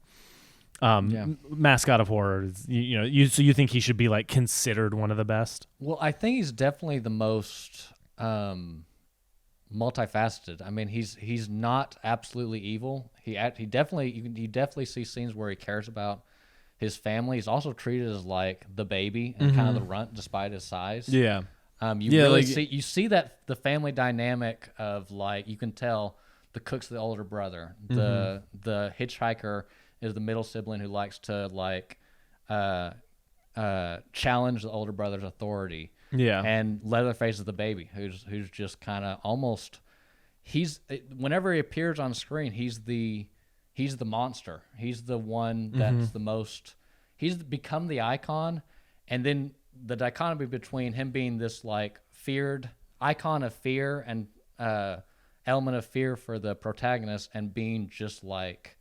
mascot of horror. So you think he should be like considered one of the best? Well, I think he's definitely the most multifaceted. I mean, he's not absolutely evil. He definitely you definitely see scenes where he cares about his family. He's also treated as like the baby and kind of the runt despite his size. Yeah. You really see that the family dynamic of like you can tell the cook's the older brother, the hitchhiker is the middle sibling who likes to like challenge the older brother's authority. Yeah. And Leatherface is the baby who's just kind of almost whenever he appears on screen, he's the monster. He's the one that's the most. He's become the icon, and then the dichotomy between him being this like feared icon of fear and element of fear for the protagonist, and being just like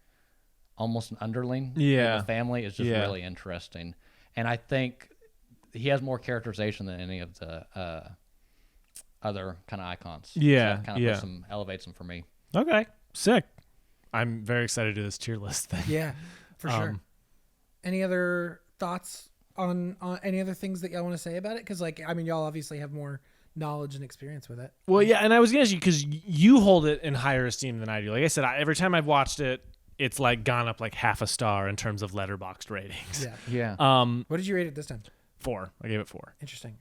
almost an underling in the family is just really interesting. And I think he has more characterization than any of the other kind of icons. Yeah, so that kind of elevates him for me. Okay, sick. I'm very excited to do this tier list thing. Yeah, for sure. Any other thoughts on any other things that y'all want to say about it? Because like, I mean, y'all obviously have more knowledge and experience with it. Well, yeah, and I was gonna ask you because you hold it in higher esteem than I do. Like I said, every time I've watched it, it's like gone up like half a star in terms of Letterboxd ratings. Yeah. Yeah. What did you rate it this time? 4. I gave it 4. Interesting.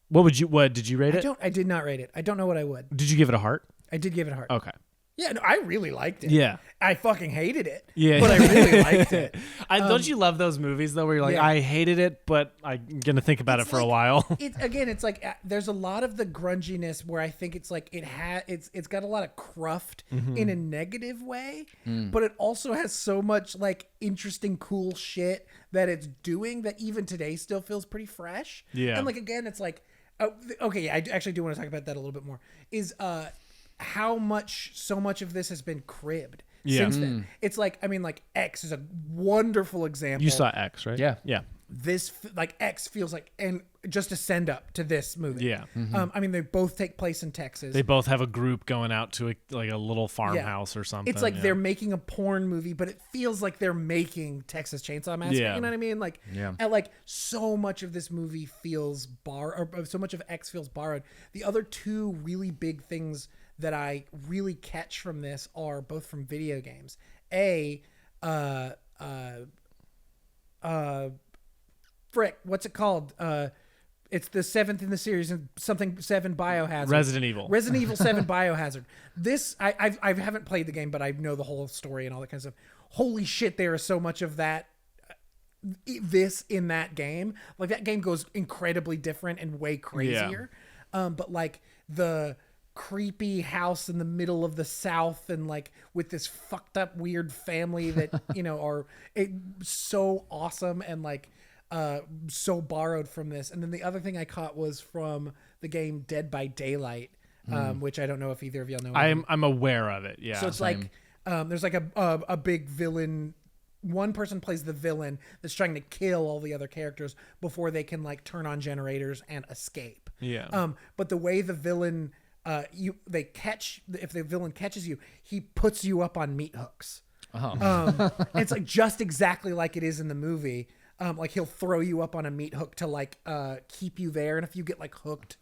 What did you rate it? I did not rate it. I don't know what I would. Did you give it a heart? I did give it a heart. Okay. Yeah, no, I really liked it. Yeah. I fucking hated it. Yeah. But I really liked it. Don't you love those movies though, where you're like, Yeah. I hated it, but I'm gonna think about it for a while. It's like there's a lot of the grunginess where I think it's like it's got a lot of cruft in a negative way, but it also has so much like interesting, cool shit that it's doing that even today still feels pretty fresh. Yeah. And like again, it's like okay, yeah, I actually do want to talk about that a little bit more. Is how so much of this has been cribbed since then. It's like, I mean, like X is a wonderful example. You saw X, right? Yeah. Yeah. This like X feels like, and just a send up to this movie. Yeah. I mean, they both take place in Texas. They both have a group going out to a little farmhouse or something. It's like they're making a porn movie, but it feels like they're making Texas Chainsaw Massacre. Yeah. You know what I mean? Like, Yeah. and like so much of this movie feels so much of X feels borrowed. The other two really big things that I really catch from this are both from video games. Frick, what's it called? It's the 7th in the series, and something 7 Biohazard. Resident Evil 7 Biohazard. This I haven't played the game, but I know the whole story and all that kind of stuff. Holy shit, there is so much of that. This in that game, like that game goes incredibly different and way crazier. But like the creepy house in the middle of the South, and like with this fucked up weird family that are so awesome and like so borrowed from this. And then the other thing I caught was from the game Dead by Daylight, which I don't know if either of y'all know. I'm aware of it. Yeah. So it's like there's like a big villain. One person plays the villain that's trying to kill all the other characters before they can like turn on generators and escape. Yeah. But the way the villain, if the villain catches you, he puts you up on meat hooks. It's like just exactly like it is in the movie. Like he'll throw you up on a meat hook to like keep you there, and if you get like hooked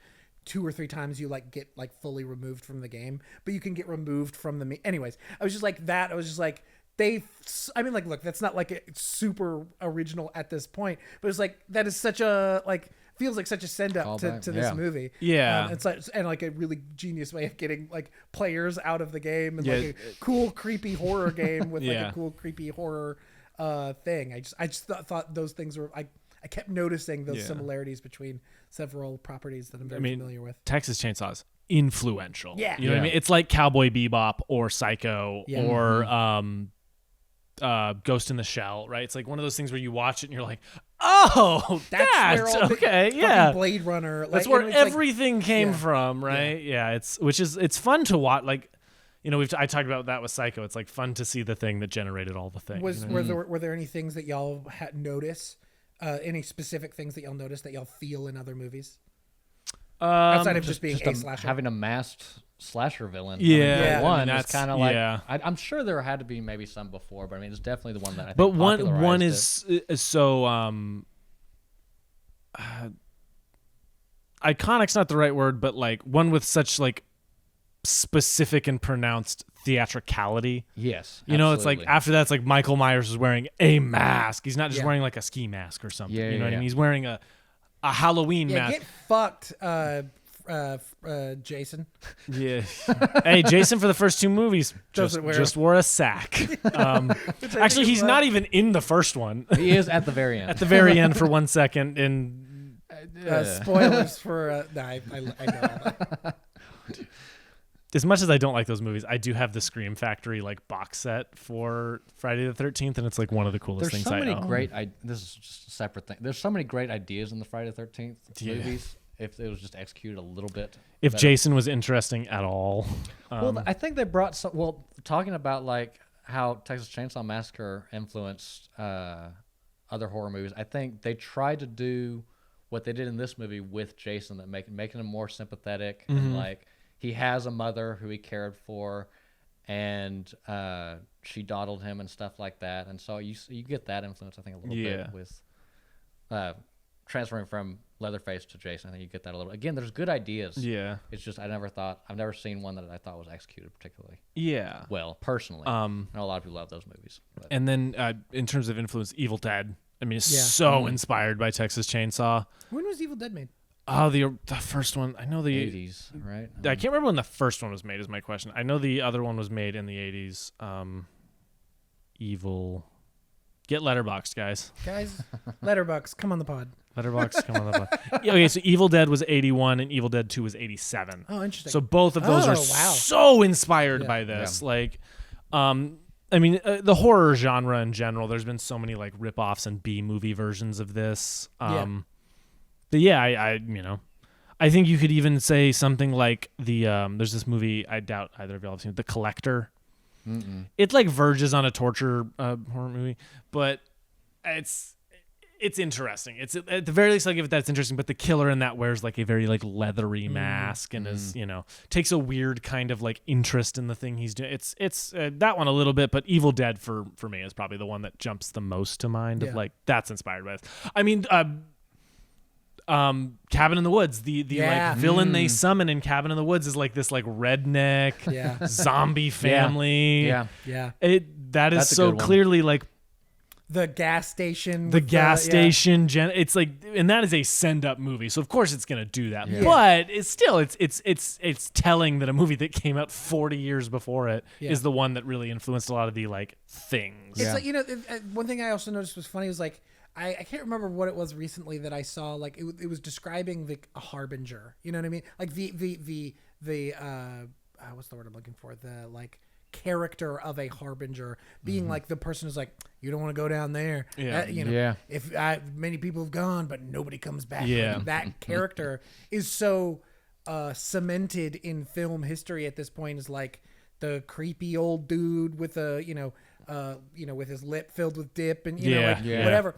2 or 3 times, you like get like fully removed from the game. But you can get removed from the meat. Anyways, I was just like that. I was just like. Like, look, that's not like it's super original at this point, but it's like that is such a like feels like such a send up to this movie. Yeah, it's like and like a really genius way of getting like players out of the game and like a cool creepy horror game with like a cool creepy horror thing. I just thought those things were I kept noticing those similarities between several properties that I'm very familiar with. Texas Chainsaw's influential. Yeah, you know what I mean. It's like Cowboy Bebop or Psycho or Ghost in the Shell, right? It's like one of those things where you watch it and you're like, oh, that's okay, yeah. Blade Runner. Like, that's where everything came from, right? Yeah, it's fun to watch. Like, you know, I talked about that with Psycho. It's like fun to see the thing that generated all the things. Were there any things that y'all had notice? Any specific things that y'all notice that y'all feel in other movies? Outside of just being a slasher, having a masked slasher villain. One that's kind of like. I'm sure there had to be maybe some before, but I mean, it's definitely the one that I think. But one is so iconic's not the right word, but like one with such like specific and pronounced theatricality. Yes, you know, it's like after that, it's like Michael Myers is wearing a mask. He's not just wearing like a ski mask or something. You know what I mean? He's wearing a Halloween mask. Get fucked, Jason. Yeah. Hey, Jason for the first 2 movies just wore a sack. Actually, he's not even in the first one. He is at the very end. At the very end for 1 second. And spoilers for. I know all that. As much as I don't like those movies, I do have the Scream Factory like box set for Friday the 13th, and it's like one of the coolest things I own. This is just a separate thing. There's so many great ideas in the Friday the 13th movies. If it was just executed a little bit. If better. Jason was interesting at all. Well, I think they brought some. Well, talking about like how Texas Chainsaw Massacre influenced other horror movies, I think they tried to do what they did in this movie with Jason, that making him more sympathetic and like. He has a mother who he cared for, and she dawdled him and stuff like that. And so you get that influence, I think, a little bit with transferring from Leatherface to Jason. I think you get that a little bit. Again, there's good ideas. Yeah. It's just I've never seen one that I thought was executed particularly. Yeah. Well, personally. I know a lot of people love those movies. But. And then in terms of influence, Evil Dead. I mean, it's so inspired by Texas Chainsaw. When was Evil Dead made? Oh, the first one. I know the 80s, right? I can't remember when the first one was made. Is my question. I know the other one was made in the 80s. Evil. Get Letterboxd, guys. Letterboxd, come on the pod. Letterboxd, come on the pod. Okay, so Evil Dead was 81 and Evil Dead 2 was 87. Oh, interesting. So both of those are so inspired by this. Yeah. Like, I mean, the horror genre in general. There's been so many like rip-offs and B-movie versions of this. But yeah, I think you could even say something like there's this movie, I doubt either of y'all have seen it, The Collector. It like verges on a torture horror movie, but it's interesting. It's at the very least I'll give it that's interesting, but the killer in that wears like a very like leathery mask and is, takes a weird kind of like interest in the thing he's doing. It's that one a little bit, but Evil Dead for me is probably the one that jumps the most to mind of like that's inspired by this. I mean, Cabin in the Woods, the like villain they summon in Cabin in the Woods is like this like redneck zombie family. That's so clearly like the gas station. It's like, and that is a send up movie, so of course it's gonna do that. But it's still it's telling that a movie that came out 40 years before it is the one that really influenced a lot of the like things. It's like one thing I also noticed was funny was like. I can't remember what it was recently that I saw. Like it was describing a harbinger. You know what I mean? Like the what's the word I'm looking for? The like character of a harbinger being like the person who's like, you don't want to go down there. If many people have gone, but nobody comes back. Like, that character is so cemented in film history at this point as like the creepy old dude with a with his lip filled with dip and whatever.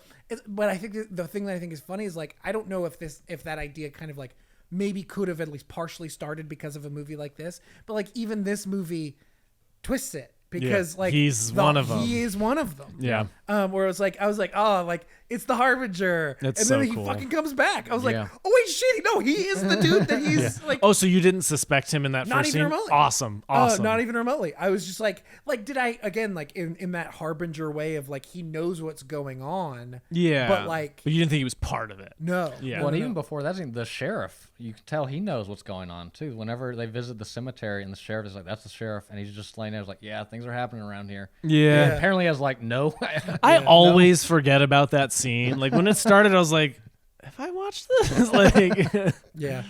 But I think the thing that I think is funny is like I don't know if that idea kind of like maybe could have at least partially started because of a movie like this, but like even this movie twists it. Because like he's one of them. He is one of them. Yeah. Where it was like I was like, oh, like it's the Harbinger. That's and so then he cool. fucking comes back. I was like, oh wait, shit, no, he is the dude that he's like. Oh, so you didn't suspect him in that Not first even scene? remotely. Awesome. Not even remotely. I was just like did I again like in that Harbinger way of like he knows what's going on. Yeah. But you didn't think he was part of it. No. Yeah. Well, and even before that, the sheriff, you can tell he knows what's going on too. Whenever they visit the cemetery and the sheriff is like, "That's the sheriff," and he's just laying there, like, "Yeah, things are happening around here." Yeah. Apparently, I was like, "No." I always forget about that scene. Like when it started, I was like, "Have I watched this?" Like, yeah.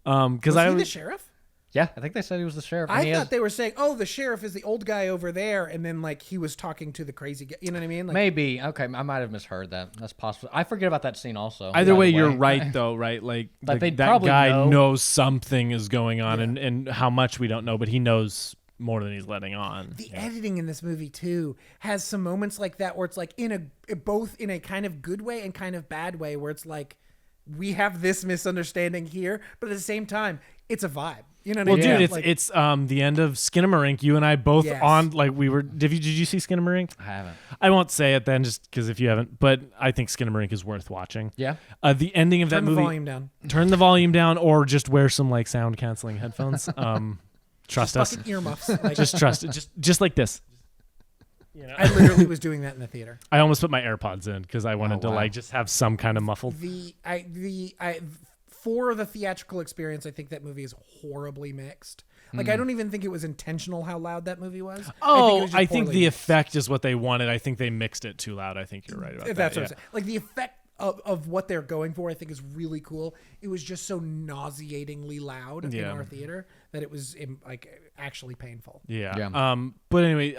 Because Was he the sheriff? Yeah, I think they said he was the sheriff. I thought they were saying, "Oh, the sheriff is the old guy over there," and then like he was talking to the crazy guy. You know what I mean? Like, maybe. Okay, I might have misheard that. That's possible. I forget about that scene also. either by way, the you're right though, right? Like they that probably guy know. knows something is going on, and how much we don't know, but he knows more than he's letting on. The editing in this movie too has some moments like that where it's like both in a kind of good way and kind of bad way, where it's like we have this misunderstanding here, but at the same time, it's a vibe. You know what I mean? Well, dude, Like, it's the end of Skinamarink. You and I both Yes. on like we were. Did you see Skinamarink? I haven't. I won't say it then, just because if you haven't. But I think Skinamarink is worth watching. Yeah. The ending of that turn the movie. volume down. Turn the volume down, or just wear some like sound canceling headphones. Trust us. Fucking earmuffs. Like, Just trust it. Just like this. You know? I literally was doing that in the theater. I almost put my AirPods in because I wanted to wow. like just have some kind of muffled. For the theatrical experience, I think that movie is horribly mixed. Like, I don't even think it was intentional how loud that movie was. Oh, I I think think the the effect is what they wanted. I think they mixed it too loud. I think you're right about that. That's what I'm saying. Like the effect of what they're going for, I think is really cool. It was just so nauseatingly loud in Yeah. our theater that it was like actually painful. Yeah. Yeah. But anyway,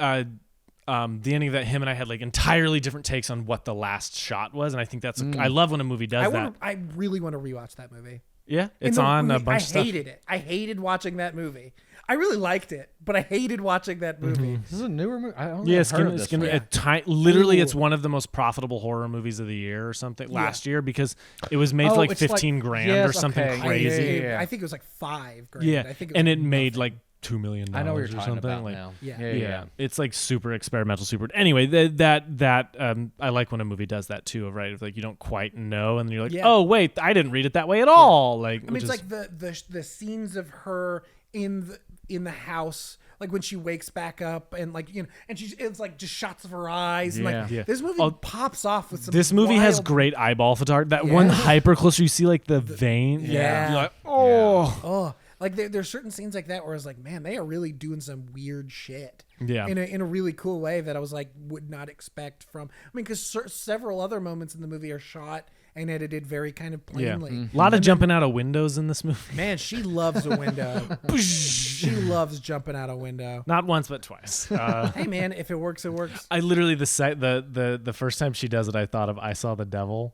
the ending of that, him and I had like entirely different takes on what the last shot was, and I think that's I love when a movie does that. I really want to rewatch that movie. Yeah, it's In the on a movie, bunch of stuff. I hated it. I hated watching that movie. I really liked it, but I hated watching that movie. This is a newer movie. I don't Yeah, know. literally, it's Ooh. one of the most profitable horror movies of the year or something last year because it was made for like it's like- 15 grand or yes, something okay. crazy. Yeah. I think it was like $5 grand. Yeah, I think and it was made nothing. like $2 million. I know what you're or talking something. about like, now. Yeah. Yeah, it's like super experimental, super. Anyway, that I like when a movie does that too, right? Like you don't quite know, and you're like, Yeah. oh wait, I didn't read it that way at all. Like, I mean, it's like the scenes of her in the house, like when she wakes back up and like and it's like just shots of her eyes. And like Yeah. this movie pops off with some. this movie has wild- great eyeball photography. That one hyper close, you see like the vein. Yeah. You're like, oh, Oh, like there's certain scenes like that where I was like, man, they are really doing some weird shit. Yeah. In a really cool way that I was like would not expect from. I mean, because several other moments in the movie are shot and edited very kind of yeah. plainly. A lot of jumping out of windows in this movie. Man, she loves a window. She loves jumping out a window. Not once, but twice. Hey, man, if it works, it works. I literally the first time she does it, I thought of I Saw the Devil.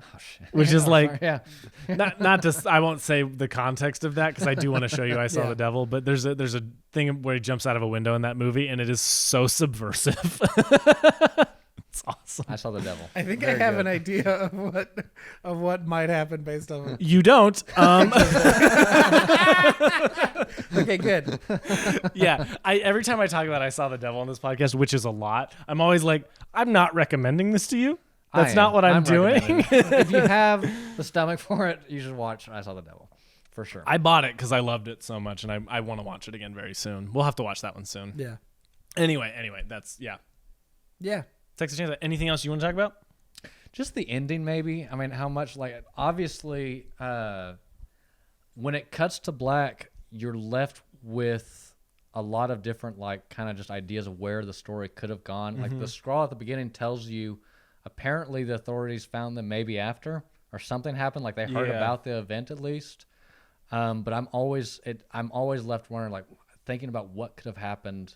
Oh, shit. Which is like Yeah. not just I won't say the context of that because I do want to show you I Saw Yeah. the Devil, but there's a thing where he jumps out of a window in that movie and it is so subversive. It's awesome. I saw the devil. I think Very I have good. an idea of what might happen based on it. You don't. Okay, good. Yeah. Every time I talk about I Saw the Devil on this podcast, which is a lot, I'm always like, I'm not recommending this to you. That's not what I'm doing. recommending it. If you have the stomach for it, you should watch I Saw the Devil. For sure. I bought it because I loved it so much, and I want to watch it again very soon. We'll have to watch that one soon. Yeah. Anyway, that's Yeah. Texas Chainsaw. Anything else you want to talk about? Just the ending, maybe. I mean, how much, like, obviously, when it cuts to black, you're left with a lot of different, like, kind of just ideas of where the story could have gone. Like, the scroll at the beginning tells you apparently the authorities found them maybe after, or something happened, like they heard Yeah. about the event at least. But I'm always left wondering, like, thinking about what could have happened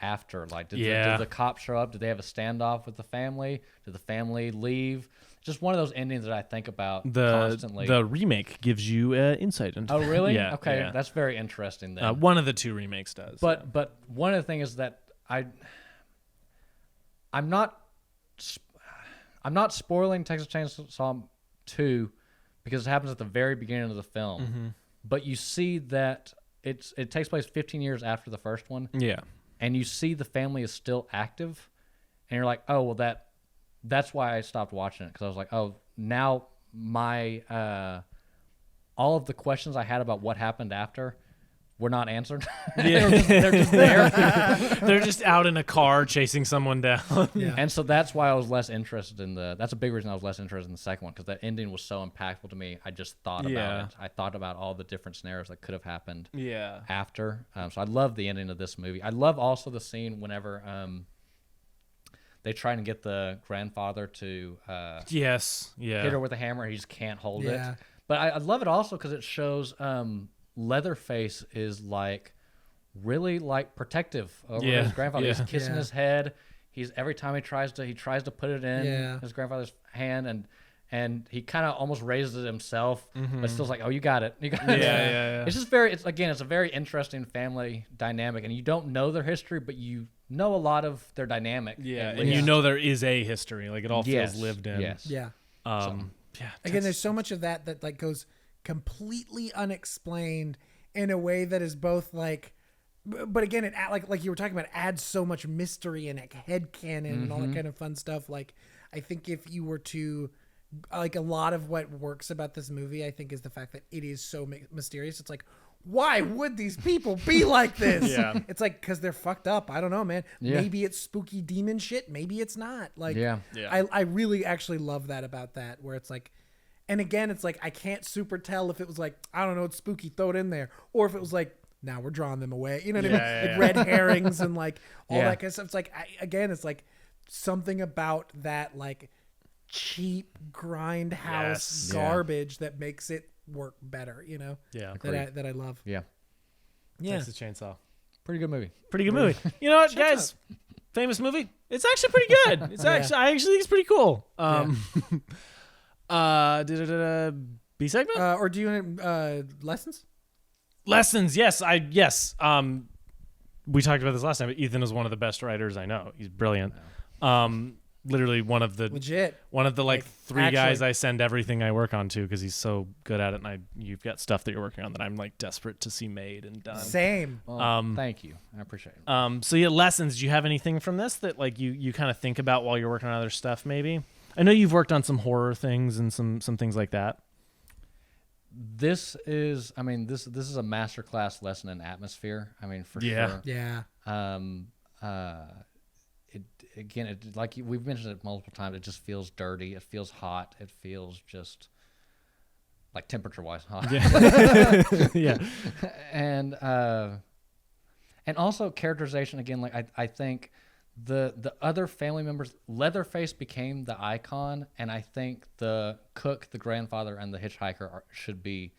after? Like, did the cop show up? Did they have a standoff with the family? Did the family leave? Just one of those endings that I think about constantly. The remake gives you insight into. Oh, really? Yeah. Okay, yeah. that's very interesting then. One of the two remakes does. But one of the things is that I'm not spoiling Texas Chainsaw 2 because it happens at the very beginning of the film. Mm-hmm. But you see that it takes place 15 years after the first one. Yeah. And you see the family is still active, and you're like, oh, well, that's why I stopped watching it, because I was like, oh, now my all of the questions I had about what happened after were not answered. Yeah. they're just there. They're just out in a car chasing someone down. Yeah. And so that's why I was less interested in that's a big reason I was less interested in the second one, because that ending was so impactful to me. I just thought about it. I thought about all the different scenarios that could have happened after. So I love the ending of this movie. I love also the scene whenever they try and get the grandfather to hit her with a hammer. He just can't hold it. But I love it also because it shows Leatherface is like really like protective over his grandfather. He's kissing his head. He's every time he tries to put it in his grandfather's hand, and he kind of almost raises it himself, but still's like, oh, you got it. Yeah. It's just it's a very interesting family dynamic, and you don't know their history, but you know a lot of their dynamic. Yeah, and you know there is a history. Like, it all feels lived in. Yes. Yeah. Again, there's so much of that like goes completely unexplained in a way that is both like, but again, it like you were talking about, adds so much mystery and like headcanon and all that kind of fun stuff. Like, I think if you were to, like, a lot of what works about this movie, I think, is the fact that it is so mysterious. It's like, why would these people be like this? It's like, because they're fucked up. I don't know, man. Maybe it's spooky demon shit. Maybe it's not. Like, I really actually love that about that, where it's like, and again, it's like, I can't super tell if it was like, I don't know, it's spooky, throw it in there, or if it was like, now we're drawing them away. You know what I mean? Like red herrings and like all that kind of stuff. It's like, it's like something about that, like, cheap grindhouse garbage that makes it work better, you know? Yeah. That I love. Yeah. Texas Chainsaw. Pretty good movie. You know what, guys? Famous movie. It's actually pretty good. It's actually, I actually think it's pretty cool. B segment? Or do you want lessons? Lessons, yes. We talked about this last time, but Ethan is one of the best writers I know. He's brilliant. Literally one of the like three guys I send everything I work on to, because he's so good at it. And you've got stuff that you're working on that I'm like desperate to see made and done. Same. Well, thank you. I appreciate it. So lessons. Do you have anything from this that like you kind of think about while you're working on other stuff? Maybe. I know you've worked on some horror things and some things like that. This is a masterclass lesson in atmosphere. I mean, for sure. Yeah. Like we've mentioned it multiple times, it just feels dirty. It feels hot. It feels just like temperature-wise hot. Yeah. And also characterization again. Like I think the other family members, Leatherface became the icon, and I think the cook, the grandfather, and the hitchhiker should be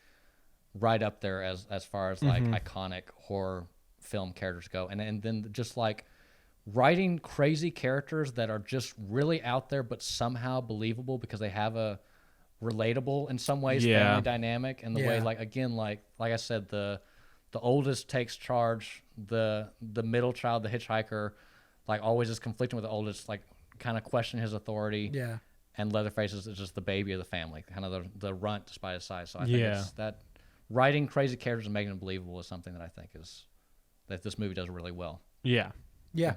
right up there as far as like iconic horror film characters go. And then just like writing crazy characters that are just really out there but somehow believable because they have a relatable in some ways family dynamic, and the way like I said, the oldest takes charge, the middle child, the hitchhiker, like always is conflicting with the oldest, like kind of question his authority. Yeah. And Leatherface is just the baby of the family, kind of the runt despite his size. So I think it's that writing crazy characters and making them believable is something that I think that this movie does really well. Yeah. Yeah.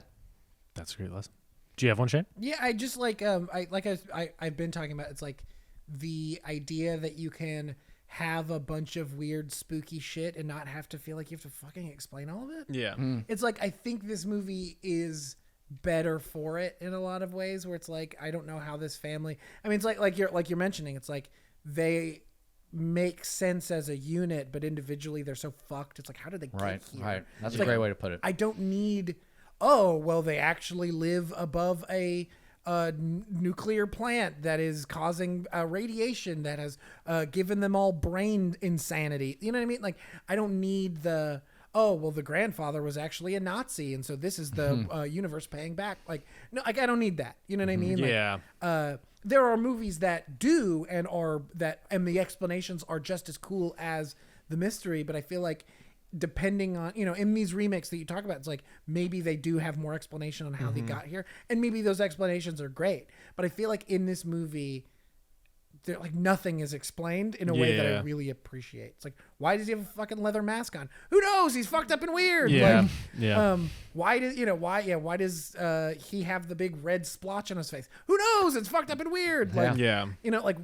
That's a great lesson. Do you have one, Shane? Yeah, I just like I've been talking about, it's like the idea that you can have a bunch of weird spooky shit and not have to feel like you have to fucking explain all of it. Yeah. It's like, I think this movie is better for it in a lot of ways, where it's like, I don't know how this family, I mean, it's like you're mentioning, it's like they make sense as a unit, but individually they're so fucked. It's like, how did they get here? Right. That's a great way to put it. I don't need, oh, well, they actually live above a nuclear plant that is causing radiation that has given them all brain insanity. You know what I mean? Like, I don't need the, oh, well, the grandfather was actually a Nazi, and so this is the universe paying back. Like, no, like I don't need that. You know what I mean? Yeah. Like, there are movies that do and the explanations are just as cool as the mystery, but I feel like depending on, in these remakes that you talk about, it's like maybe they do have more explanation on how they got here, and maybe those explanations are great. But I feel like in this movie, like nothing is explained in a way that I really appreciate. It's like, why does he have a fucking leather mask on? Who knows? He's fucked up and weird. Yeah. Like, Yeah. why does he have the big red splotch on his face? Who knows? It's fucked up and weird. Like, Yeah. like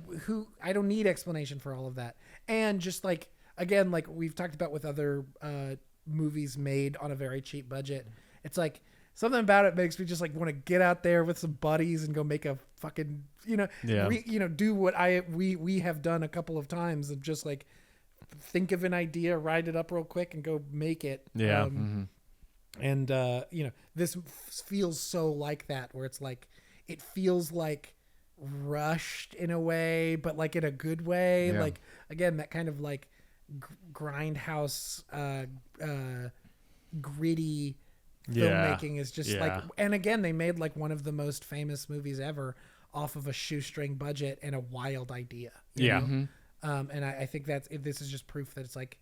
I don't need explanation for all of that. And just like, again, like we've talked about with other movies made on a very cheap budget, it's like something about it makes me just like want to get out there with some buddies and go make a fucking, do what we have done a couple of times of just like think of an idea, write it up real quick and go make it. Yeah. And this feels so like that, where it's like, it feels like rushed in a way, but like in a good way. Yeah. Like, again, that kind of like grindhouse, gritty filmmaking is just like, and again, they made like one of the most famous movies ever off of a shoestring budget and a wild idea. you know? And I think this is just proof that it's like,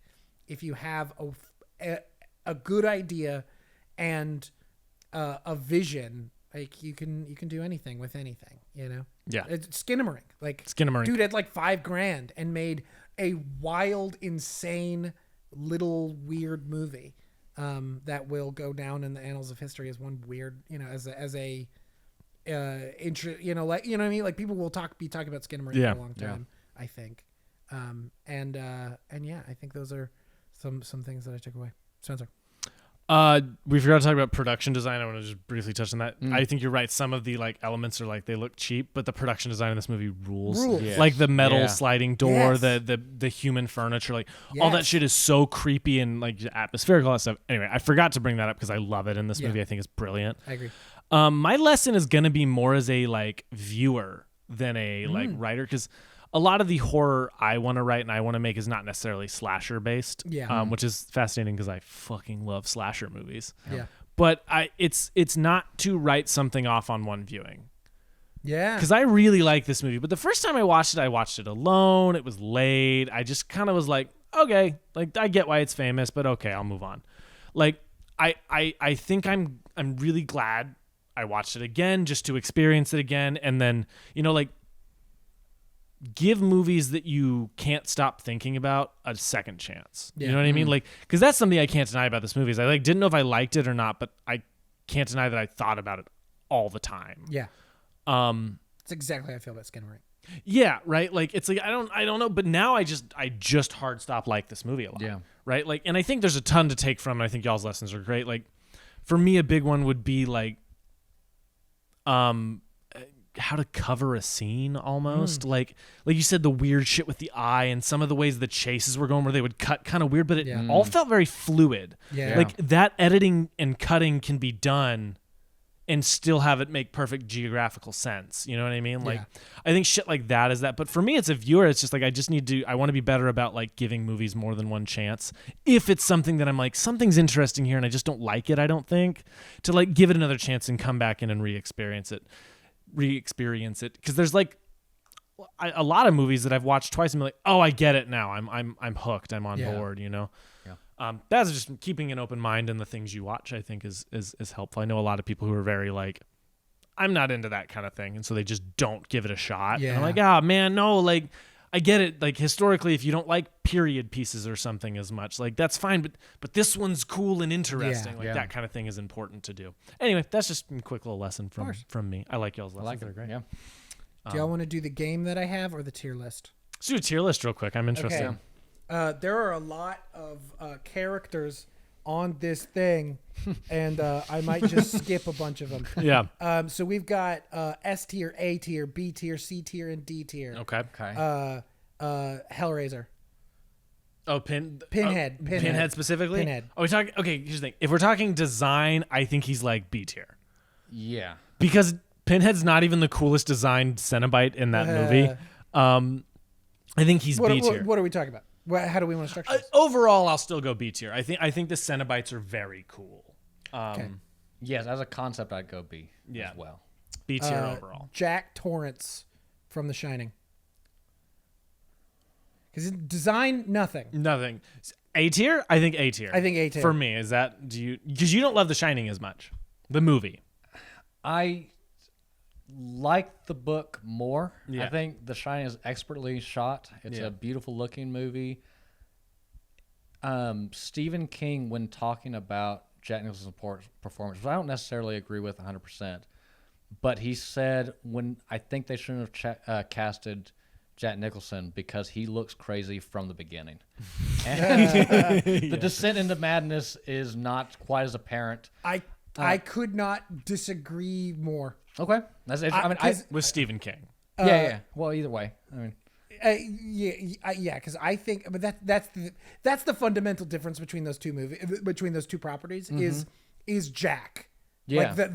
if you have a good idea and a vision, like you can do anything with anything, Yeah. It's Skinamarink. Like Skinamarink. dude had like $5,000 and made a wild, insane, little weird movie that will go down in the annals of history as one weird, as a like, what I mean? Like people will be talking about Skinamarink for a long time, I think. And yeah, I think those are some things that I took away. Spencer. We forgot to talk about production design. I want to just briefly touch on that. I think you're right. Some of the like elements are like, they look cheap, but the production design in this movie rules. Yes. Like the metal sliding door, Yes. the human furniture, like all that shit is so creepy and like atmospheric, all that stuff. Anyway, I forgot to bring that up because I love it in this movie. I think it's brilliant. I agree. My lesson is going to be more as a like viewer than a like writer, because a lot of the horror I want to write and I want to make is not necessarily slasher based, which is fascinating because I fucking love slasher movies. Yeah. But it's not to write something off on one viewing. Yeah. Because I really like this movie. But the first time I watched it alone. It was late. I just kind of was like, okay, like I get why it's famous, but okay, I'll move on. Like I think I'm really glad I watched it again just to experience it again, and then like give movies that you can't stop thinking about a second chance. You know what I mean? Like, because that's something I can't deny about this movie. Is I like didn't know if I liked it or not, but I can't deny that I thought about it all the time. Yeah. That's exactly how I feel about Skinamarink. Yeah, right. Like it's like I don't know, but now I just hard stop like this movie a lot. Yeah. Right. Like, and I think there's a ton to take from it. I think y'all's lessons are great. Like, for me, a big one would be like, how to cover a scene almost. Like you said, the weird shit with the eye and some of the ways the chases were going where they would cut kind of weird, but it all felt very fluid. Yeah. Like that editing and cutting can be done and still have it make perfect geographical sense. You know what I mean? Like, I think shit like that is that. But for me, as a viewer, it's just like, I want to be better about like giving movies more than one chance. If it's something that I'm like, something's interesting here and I just don't like it, I don't think, to like give it another chance and come back in and re-experience it. Because there's like a lot of movies that I've watched twice and be like, oh, I get it now. I'm hooked. I'm on board, Yeah. That's just keeping an open mind in the things you watch, I think is helpful. I know a lot of people who are very like, I'm not into that kind of thing. And so they just don't give it a shot. Yeah. And I'm like, man, no, like I get it. Like historically, if you don't like period pieces or something as much, like that's fine. But this one's cool and interesting. That kind of thing is important to do. Anyway, that's just a quick little lesson from me. I like y'all's lessons. I like it. Yeah. Do y'all want to do the game that I have or the tier list? Let's do a tier list real quick. I'm interested. Okay. There are a lot of characters on this thing, and I might just skip a bunch of them. Yeah. So we've got S tier, A tier, B tier, C tier, and D tier. Okay. Hellraiser. Oh, Pinhead specifically? Pinhead. Oh, okay, here's the thing. If we're talking design, I think he's like B tier. Yeah. Because Pinhead's not even the coolest designed Cenobite in that movie. I think he's B tier. What are we talking about? How do we want to structure this? Overall, I'll still go B tier. I think the Cenobites are very cool. Okay. Yes, as a concept, I'd go B Yeah. as well. B tier overall. Jack Torrance from The Shining. Because design, nothing. Nothing. A tier? I think A tier. I think A tier. For me, is that because you don't love The Shining as much, the movie. I like the book more. Yeah. I think The Shining is expertly shot. It's a beautiful looking movie. Stephen King, when talking about Jack Nicholson's performance, which I don't necessarily agree with 100%, but he said I think they shouldn't have casted Jack Nicholson because he looks crazy from the beginning. And the descent into madness is not quite as apparent. I could not disagree more. Okay. With Stephen King. Yeah. Well, either way. I mean, Because I think, but that's the fundamental difference between those two properties is Jack. Yeah. Like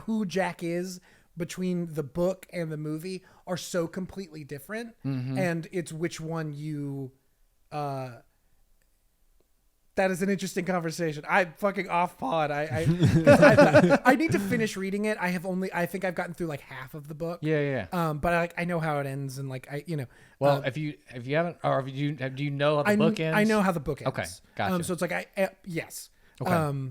who Jack is between the book and the movie are so completely different, and it's which one you. That is an interesting conversation. I'm fucking off pod. I need to finish reading it. I think I've gotten through like half of the book. Yeah. But I know how it ends, and like Well, if you haven't, or do you know how the book ends? I know how the book ends. Okay, gotcha. So it's like yes. Okay.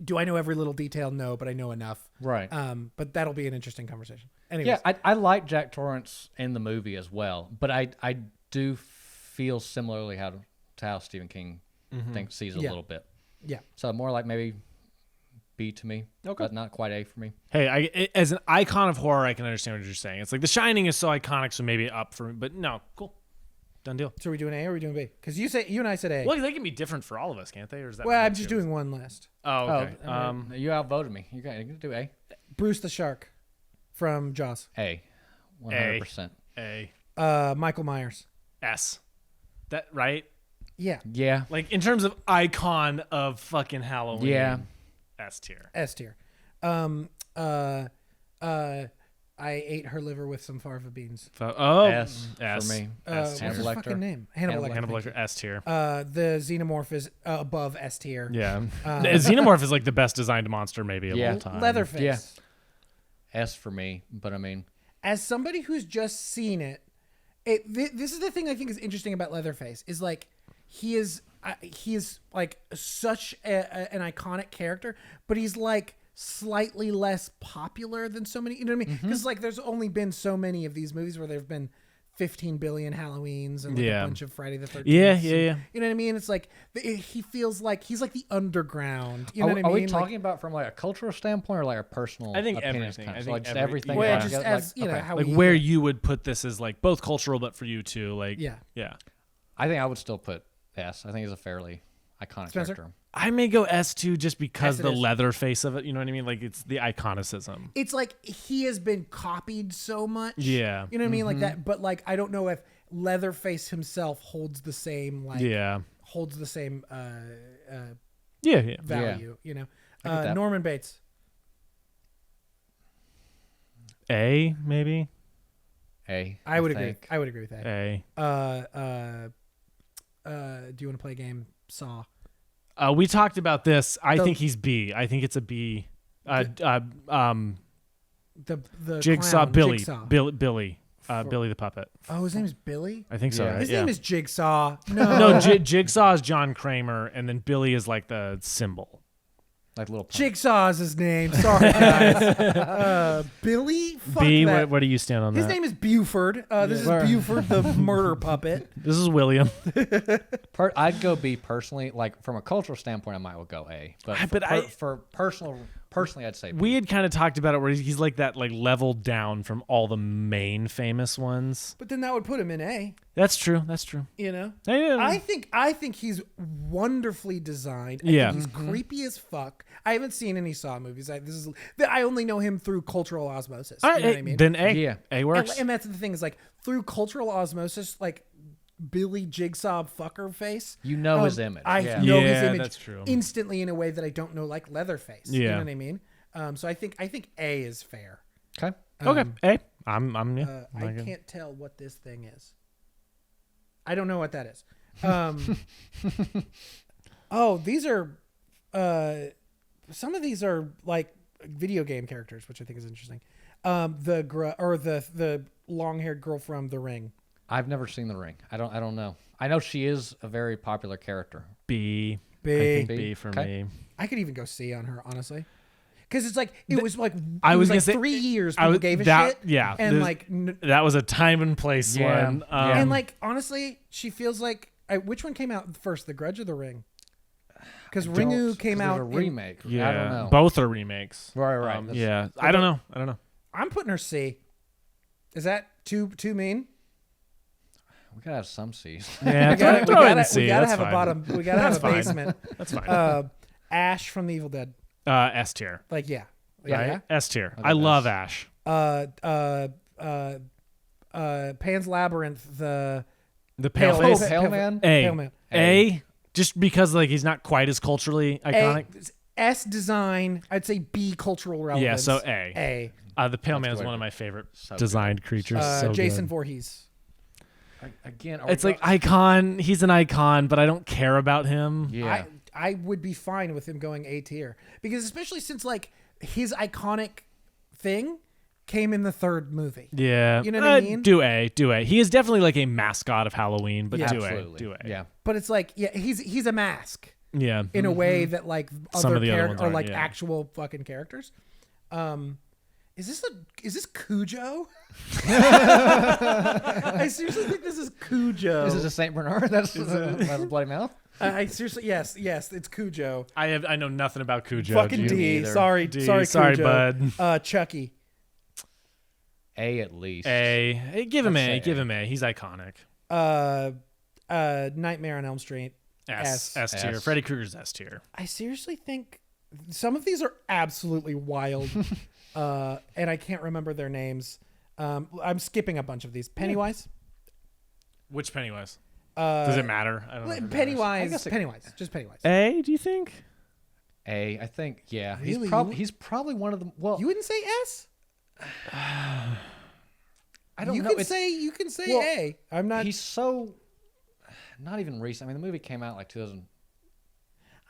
Do I know every little detail? No, but I know enough. Right. But that'll be an interesting conversation. Anyways. Yeah, I like Jack Torrance in the movie as well, but I do feel similarly to how Stephen King sees it a little bit. Yeah. So more like maybe B to me, but not quite A for me. Hey, as an icon of horror, I can understand what you're saying. It's like The Shining is so iconic, so maybe up for me. But no, cool, done deal. So are we doing A or are we doing B? Because you and I said A. Well, they can be different for all of us, can't they? Or is that? Well, I'm just doing one last. Oh, okay. You outvoted me. You're going to do A. Bruce the Shark from Jaws. A. 100%. A. Michael Myers. S. That right? Yeah. Yeah. Like in terms of icon of fucking Halloween. Yeah. S tier. S tier. I ate her liver with some farva beans. S for me. What's his fucking name? Hannibal Lecter. S tier. The xenomorph is above S tier. Yeah. Xenomorph is like the best designed monster maybe of all time. Leatherface. Yeah. S for me, but I mean, as somebody who's just seen this is the thing I think is interesting about Leatherface is like he is like such an iconic character, but he's like slightly less popular than so many. You know what I mean? Because like there's only been so many of these movies where there've been 15 billion Halloweens and like a bunch of Friday the 13th. Yeah. You know what I mean? It's like he feels like he's like the underground. You know what I mean? Are we talking about from like a cultural standpoint or like a personal? I think opinion everything. kind of- I so, think like just everything. everything. Well, put just together, as you know how Like we, where you would put this is like both cultural, but for you too. Like Yeah. I think I would still put S. I think it's a fairly iconic Spencer? character. I may go S too just because S it the is. leather face of it. You know what I mean? Like it's the iconicism. It's like he has been copied so much. Yeah. You know what I mean? Like that, but like I don't know if Leatherface himself holds the same holds the same Yeah. value, you know. that. Norman Bates. A maybe. A. I would agree. think. I would agree with that. A. Do you want to play a game? Saw. We talked about this. I think he's B. I think it's a B. The Jigsaw clown, Billy. Jigsaw. Billy Billy the puppet. Oh, his name is Billy? I think so. Yeah. Right? His Yeah. name is Jigsaw. No. No, Jigsaw is John Kramer, and then Billy is like the symbol. Like little. Punk. Jigsaw is his name. Sorry, guys. Billy? Fuck B, that. where do you stand on His that? name is Buford. This is Buford, the murder puppet. This is William. I'd go B personally. Like from a cultural standpoint, I might well go A. But for personally, I'd say B. We had kind of talked about it where he's like that, like leveled down from all the main famous ones. But then that would put him in A. That's true. You know, Yeah. I think he's wonderfully designed. I Yeah. think he's creepy as fuck. I haven't seen any Saw movies. I only know him through cultural osmosis. You know what I mean? Then A. Yeah. A works. And that's the thing is like through cultural osmosis, like Billy Jigsaw fucker face. You know his image. I Yeah. know his Yeah, image that's true. instantly in a way that I don't know like Leatherface. You Yeah. know what I mean? So I think A is fair. Okay. Okay. A. I'm yeah. I can't tell what this thing is. I don't know what that is. Oh, these are some of these are like video game characters, which I think is interesting. The long-haired girl from The Ring. I've never seen The Ring. I don't know. I know she is a very popular character. B. B. I think B. B for me. I could even go C on her, honestly. Because it's like it was like I was like gonna say 3 years people gave a that, shit. Yeah, and like that was a time and place Yeah. one. Yeah. and like honestly, she feels like which one came out first, The Grudge or The Ring? Because Ringu came out a remake. yeah, I don't know. both are remakes. Right. Yeah, I don't know. I'm putting her C. Is that too mean? We gotta have some C's. Yeah, We gotta throw it in C. we gotta That's have a fine. bottom. We gotta have a fine. basement. That's fine. Ash from The Evil Dead. S tier. Like yeah. Right? S tier. I'll I go love S. Ash. Pan's Labyrinth. The Pale face. Pale Man? Pale Man. A. Just because like he's not quite as culturally iconic. S design. I'd say B cultural relevance. Yeah, so A. A. The Pale Man is good. one of my favorite So designed creatures. So Jason good. Voorhees. Again, It's like icon. He's an icon, but I don't care about him. yeah. I would be fine with him going A tier because especially since like his iconic thing came in the third movie. Yeah. You know what I mean? Do A. He is definitely like a mascot of Halloween, but Yeah. do Absolutely. A. Yeah. But it's like yeah, he's a mask Yeah. in a way that like Some other of the other characters ones are aren't, like yeah. actual fucking characters. Is this Cujo? I seriously think this is Cujo. This is a Saint Bernard. That's a bloody mouth. I seriously yes, it's Cujo. I know nothing about Cujo. Fucking Do you? D. either. Sorry, D. sorry, Sorry, Cujo. bud. Chucky. A at least. A. Hey, give him I'd A. say Give A. him A. He's iconic. Nightmare on Elm Street. S tier. S. Freddy Krueger's S tier. I seriously think some of these are absolutely wild, and I can't remember their names. I'm skipping a bunch of these. Pennywise. Which Pennywise? Does it matter? I don't know. if it matters. Pennywise. Pennywise. Just Pennywise. A. Do you think? A. I think. Yeah. Really? He's probably one of the. Well, You wouldn't say S? I don't You know. can say well, A. I'm not. He's so. Not even recent. I mean, the movie came out like 2000.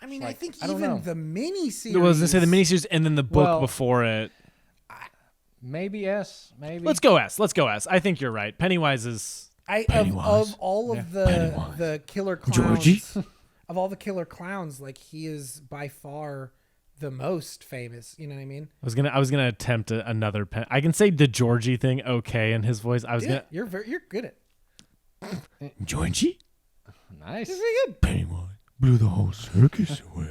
I mean, like, I think I don't even know. the mini series. I was gonna say the miniseries and then the book Well- before it. Maybe S. Maybe. Let's go S. I think you're right. Pennywise is. Of all of the killer clowns, Georgie? of all the killer clowns, like he is by far the most famous. You know what I mean? I was gonna attempt another pen. I can say the Georgie thing okay in his voice. I was Yeah, you're good at. Georgie. Nice. It's very good. Pennywise blew the whole circus away.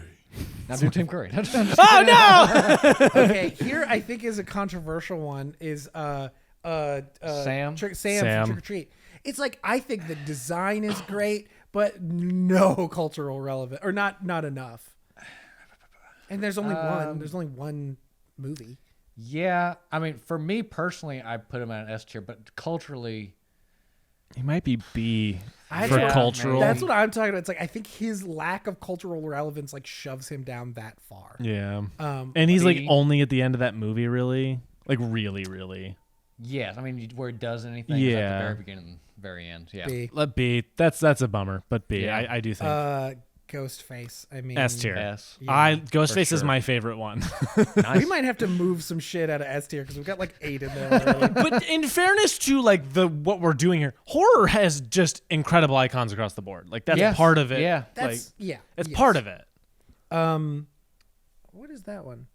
Now do Tim Curry. Oh no! Okay, here I think is a controversial one is Sam? Sam from Sam. Trick or Treat. It's like I think the design is great, but no cultural relevant or not enough. And there's only one. There's only one movie. Yeah. I mean, for me personally, I put him at an S tier, but culturally, He might be B I for don't- cultural. That's what I'm talking about. It's like I think his lack of cultural relevance like shoves him down that far. Yeah. Um, And he's like B. only at the end of that movie, really. Like really, really. yes. I mean, where he does anything is at Yeah. the very beginning and very end. Yeah. B. Let B. That's a bummer, but B. Yeah. I do think Ghostface. I mean, S tier. S. Yeah, Ghostface is sure. my favorite one. We might have to move some shit out of S tier because we've got like 8 in there already. But in fairness to like what we're doing here, horror has just incredible icons across the board. Like that's Yes. part of it. Yeah. That's like, yeah. it's yes. part of it. What is that one?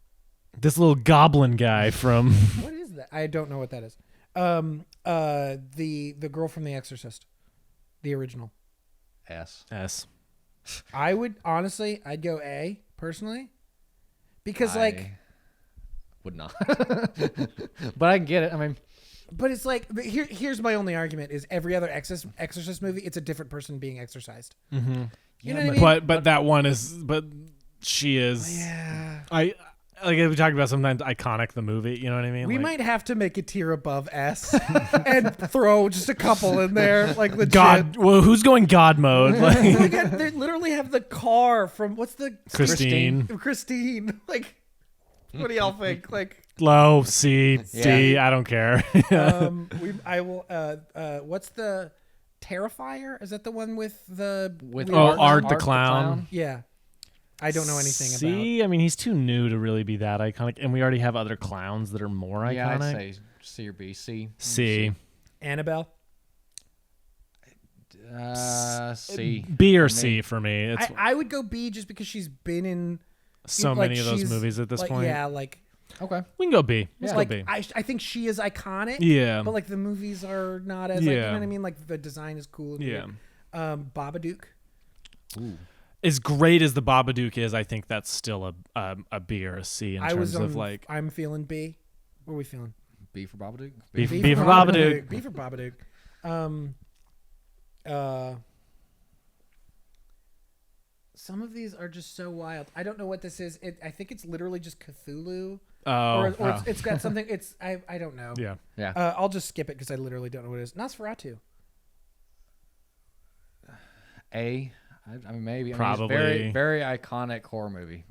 This little goblin guy from What is that? I don't know what that is. The girl from The Exorcist, the original. S. S. I would honestly, I'd go A personally, because like, I would not. But I can get it. I mean, but it's like here's my only argument is every other Exorcist movie, it's a different person being exorcised. Mm-hmm. You know what I mean? But that one is. But she is. Yeah. I like we talked about sometimes iconic the movie. You know what I mean? We Like, might have to make a tier above S and throw just a couple in there, like legit. God. Well, who's going God mode? Like They literally have the car from what's the Christine. Christine. Like, what do y'all think? Like, Low C D. Yeah. I don't care. I will. What's the Terrifier? Is that the one with the With weird- Art the Clown. Yeah, I don't know anything about. See, I mean, he's too new to really be that iconic, and we already have other clowns that are more iconic. Yeah, I'd say C or B. C. C. Annabelle. C. B or for C me. for me. It's I would go B just because she's been in so like, many of those she's, movies at this like, point. Yeah, like Okay. We can go B. Let's go like B. I think she is iconic. Yeah. But like the movies are not as like, you know Yeah. what I mean? Like the design is cool. And Yeah. weird. Babadook. Ooh. As great as the Babadook is, I think that's still a B or a C in terms of like I'm feeling B. What are we feeling? B for Babadook. B for Babadook. B for Babadook. Some of these are just so wild. I don't know what this is. I think it's literally just Cthulhu. Or it's got something. I don't know. Yeah. Yeah. I'll just skip it because I literally don't know what it is. Nosferatu. A. I mean, maybe. Probably. I mean, it's very iconic horror movie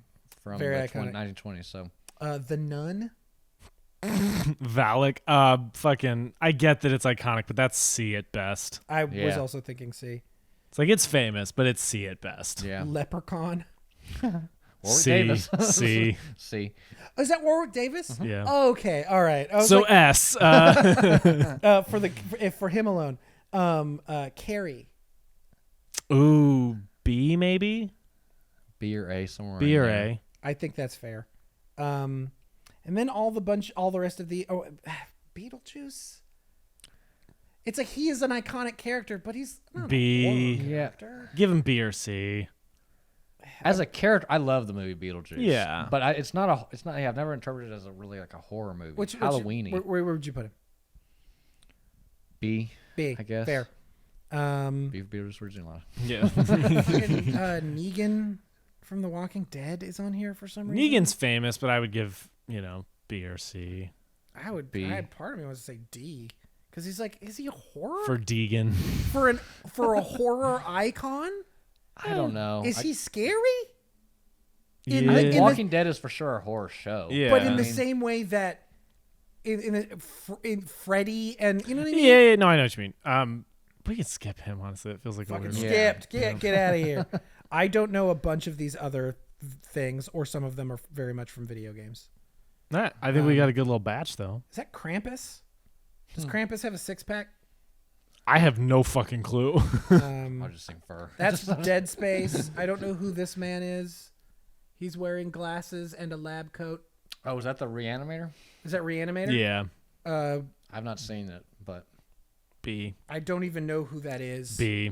from Very the iconic. 1920s. So. The Nun. Valak. Fucking. I get that it's iconic, but that's C at best. I was Yeah. also thinking C. It's like it's famous, but it's C at best. Yeah. Leprechaun. Warwick C. Davis. C. C. Oh, is that Warwick Davis? Yeah. Okay. All right. I was So like, S. for him alone. Carrie. Ooh, B maybe. B or A somewhere. B in or there. A. I think that's fair. And then all the rest of the Beetlejuice. It's like he is an iconic character, but he's not B. a horror Yeah. character. Give him B or C. As a character, I love the movie Beetlejuice. Yeah. But it's not. I've never interpreted it as a really like a horror movie. Halloweeny. Where would you put him? B. B. I guess. Fair. B for Beetlejuice original. Yeah. Negan from The Walking Dead is on here for some reason. Negan's famous, but I would give, B or C. I would B. Part of me wants to say D because he's like, is he a horror For Deegan. for a horror icon? I don't know. Is he scary? Yeah. In I think the- Walking Dead is for sure a horror show. Yeah. But in the I mean, same way that in Freddy and you know what I mean? Yeah, no, I know what you mean. We can skip him, honestly. It feels like a Fucking weird Yeah. skipped. Get out of here. I don't know a bunch of these other things, or some of them are very much from video games. Nah, I think we got a good little batch, though. Is that Krampus? Does Krampus have a six pack? I have no fucking clue. I'll just sing fur. That's Dead Space. I don't know who this man is. He's wearing glasses and a lab coat. Oh, is that the Reanimator? Is that Reanimator? Yeah. I've not seen it, but B. I don't even know who that is. B.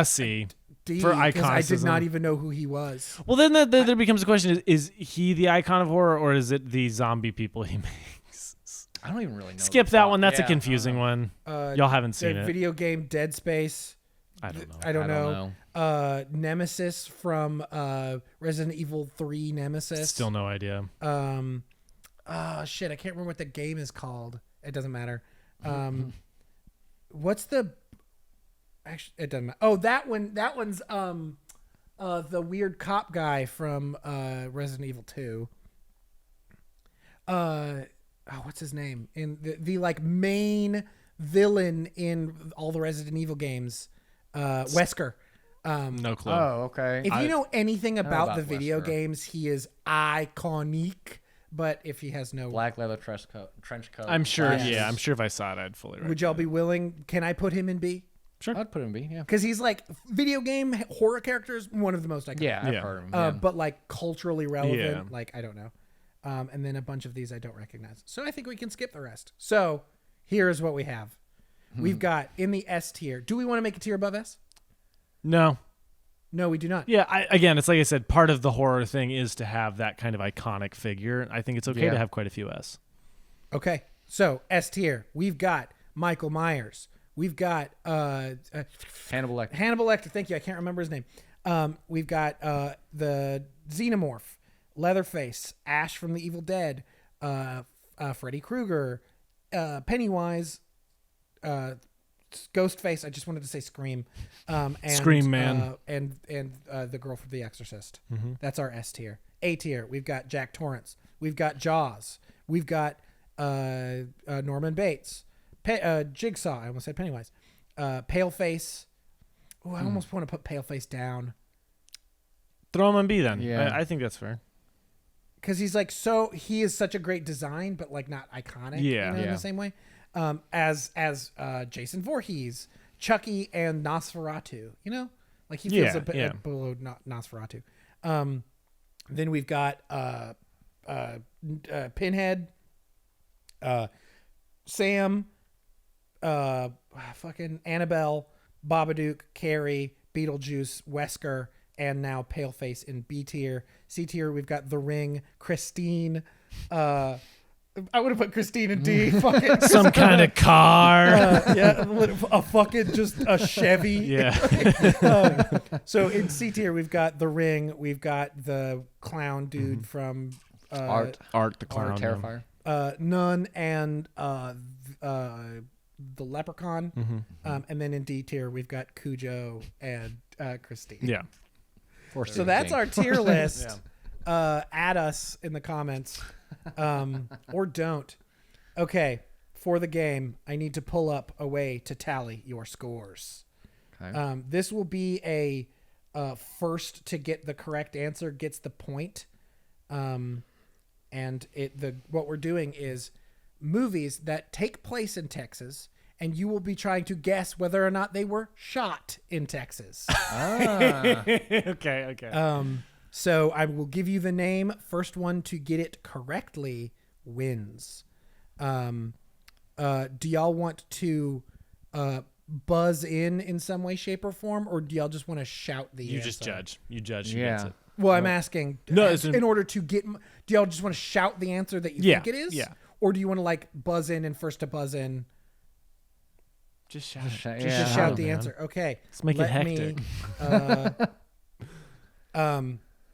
C. D, For 'cause I did iconicism. not even know who he was. Well, then there becomes a question: is he the icon of horror, or is it the zombie people he makes? I don't even really know. Skip the that plot. one. That's Yeah, a confusing one. Y'all haven't seen The it. video game Dead Space. I don't know. I don't I know. don't Nemesis from Resident Evil 3 Nemesis. Still no idea. Oh shit, I can't remember what the game is called. It doesn't matter. What's the actually it doesn't matter. Oh, that one's the weird cop guy from Resident Evil 2. What's his name? In the like main villain in all the Resident Evil games. Wesker. No clue. Oh, okay. If you know anything about about the video Wesker. games, he is iconic. But if he has no, Black leather trench coat. I'm sure. Yes. Yeah, I'm sure if I saw it, I'd fully. would y'all be willing? Can I put him in B? I'd put him B. Yeah. Because he's like video game horror characters, one of the most iconic. Yeah, I've Yeah. heard of him. Yeah. But like culturally relevant, Yeah. like I don't know. And then a bunch of these I don't recognize. So I think we can skip the rest. So here's what we have. We've got in the S tier. Do we want to make a tier above S? No. No, we do not. Yeah. Again, it's like I said. Part of the horror thing is to have that kind of iconic figure. I think it's okay Yeah. to have quite a few S. Okay. So S tier. We've got Michael Myers. We've got Hannibal Lecter. Hannibal Lecter. Thank you. I can't remember his name. We've got the Xenomorph, Leatherface, Ash from the Evil Dead, Freddy Krueger, Pennywise, Ghostface. I just wanted to say Scream, and Scream Man. and the girl from The Exorcist. That's our S tier. A tier. We've got Jack Torrance. We've got Jaws. We've got Norman Bates, Jigsaw. I almost said Pennywise. Paleface. Oh, I almost want to put Paleface down. Throw him on B then. Yeah. I think that's fair. Because he is such a great design, but like not iconic. Yeah. In Yeah. the same way. As Jason Voorhees, Chucky, and Nosferatu. You know, like he feels below Nosferatu. Then we've got Pinhead, Sam, fucking Annabelle, Babadook, Carrie, Beetlejuice, Wesker, and now Paleface in B tier. C tier, we've got The Ring, Christine. I would have put Christine in D. Fucking Some kind of car. a fucking just a Chevy. Yeah. So in C tier, we've got The Ring. We've got the clown dude from Art Art the Clown. Terrifier. Nun and the Leprechaun. And then in D tier, we've got Cujo and Christine. Yeah. So that's our tier list. Add us in the comments. Or don't. Okay. For the game, I need to pull up a way to tally your scores. Okay. This will be a first to get the correct answer gets the point. And what we're doing is movies that take place in Texas, and you will be trying to guess whether or not they were shot in Texas. Okay. So I will give you the name. First one to get it correctly wins. Do y'all want to buzz in some way, shape, or form, or do y'all just want to shout the answer? Just judge. You judge. Who Yeah. gets it. Well, I'm asking. No, in order to get, do y'all just want to shout the answer that you think it is? Yeah. Or do you want to like buzz in and first to buzz in? Just shout. it. Just shout the answer. Okay. Let's make it hectic.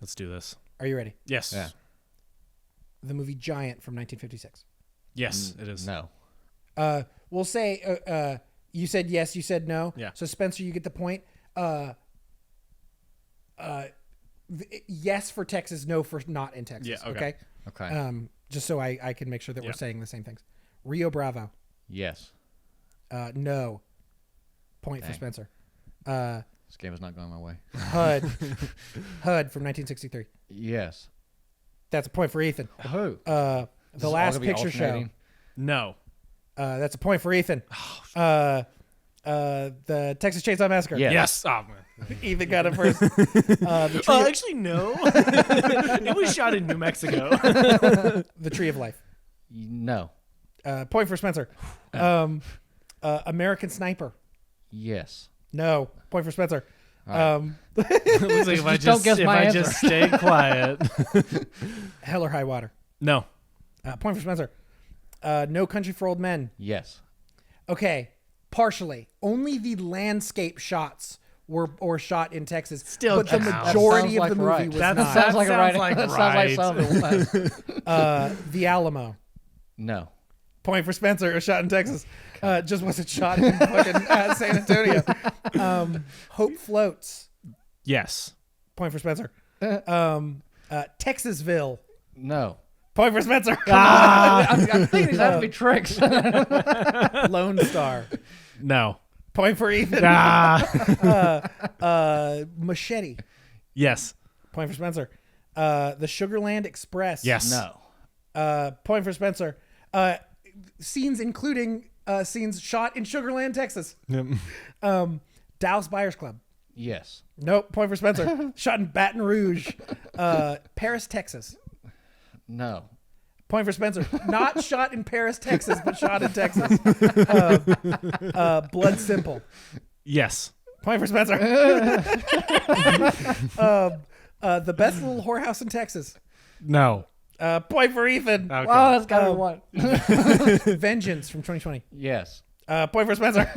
Let's do this. Are you ready? Yes. Yeah. The movie Giant from 1956. Yes, it is. No. We'll say you said yes, you said no. Yeah. So Spencer, you get the point. Yes for Texas, no for not in Texas. Yeah, okay. Okay. Just so I can make sure that we're saying the same things. Rio Bravo. Yes. No. Point for Dang. Spencer. This game is not going my way. HUD. HUD from 1963. Yes. That's a point for Ethan. Who? The Last Picture Show. No. That's a point for Ethan. The Texas Chainsaw Massacre. Yeah. Yes. Oh, man. Ethan got it first. The tree, Actually, no. It was shot in New Mexico. the Tree of Life. No. Point for Spencer. American Sniper. Yes. No. Point for Spencer. All right. It looks like if I don't guess my answer. just stay quiet. Hell or High Water. No. Point for Spencer. No Country for Old Men. Yes. Okay. Partially. Only the landscape shots were shot in Texas. Still but the counts. majority That of the sounds movie like right. was That not. Sounds like a sounds right. like That sounds like right. something it was. The Alamo. No. Point for Spencer. It was shot in Texas. Just wasn't shot in fucking San Antonio. Hope Floats. Yes. Point for Spencer. Texasville. No. Point for Spencer. I'm thinking these have to be tricks. Lone Star. No. Point for Ethan. Machete. Yes. Point for Spencer. The Sugarland Express. Yes. No. Point for Spencer. Scenes including scenes shot in Sugarland, Texas. Dallas Buyers Club. Yes. Nope. Point for Spencer. Shot in Baton Rouge. Paris, Texas. No. Point for Spencer. Not shot in Paris, Texas, but shot in Texas. Blood Simple. Yes. Point for Spencer. The Best Little Whorehouse in Texas. No. Point for Ethan. Okay. Oh, that's got to be one. Vengeance from 2020. Yes. Point for Spencer.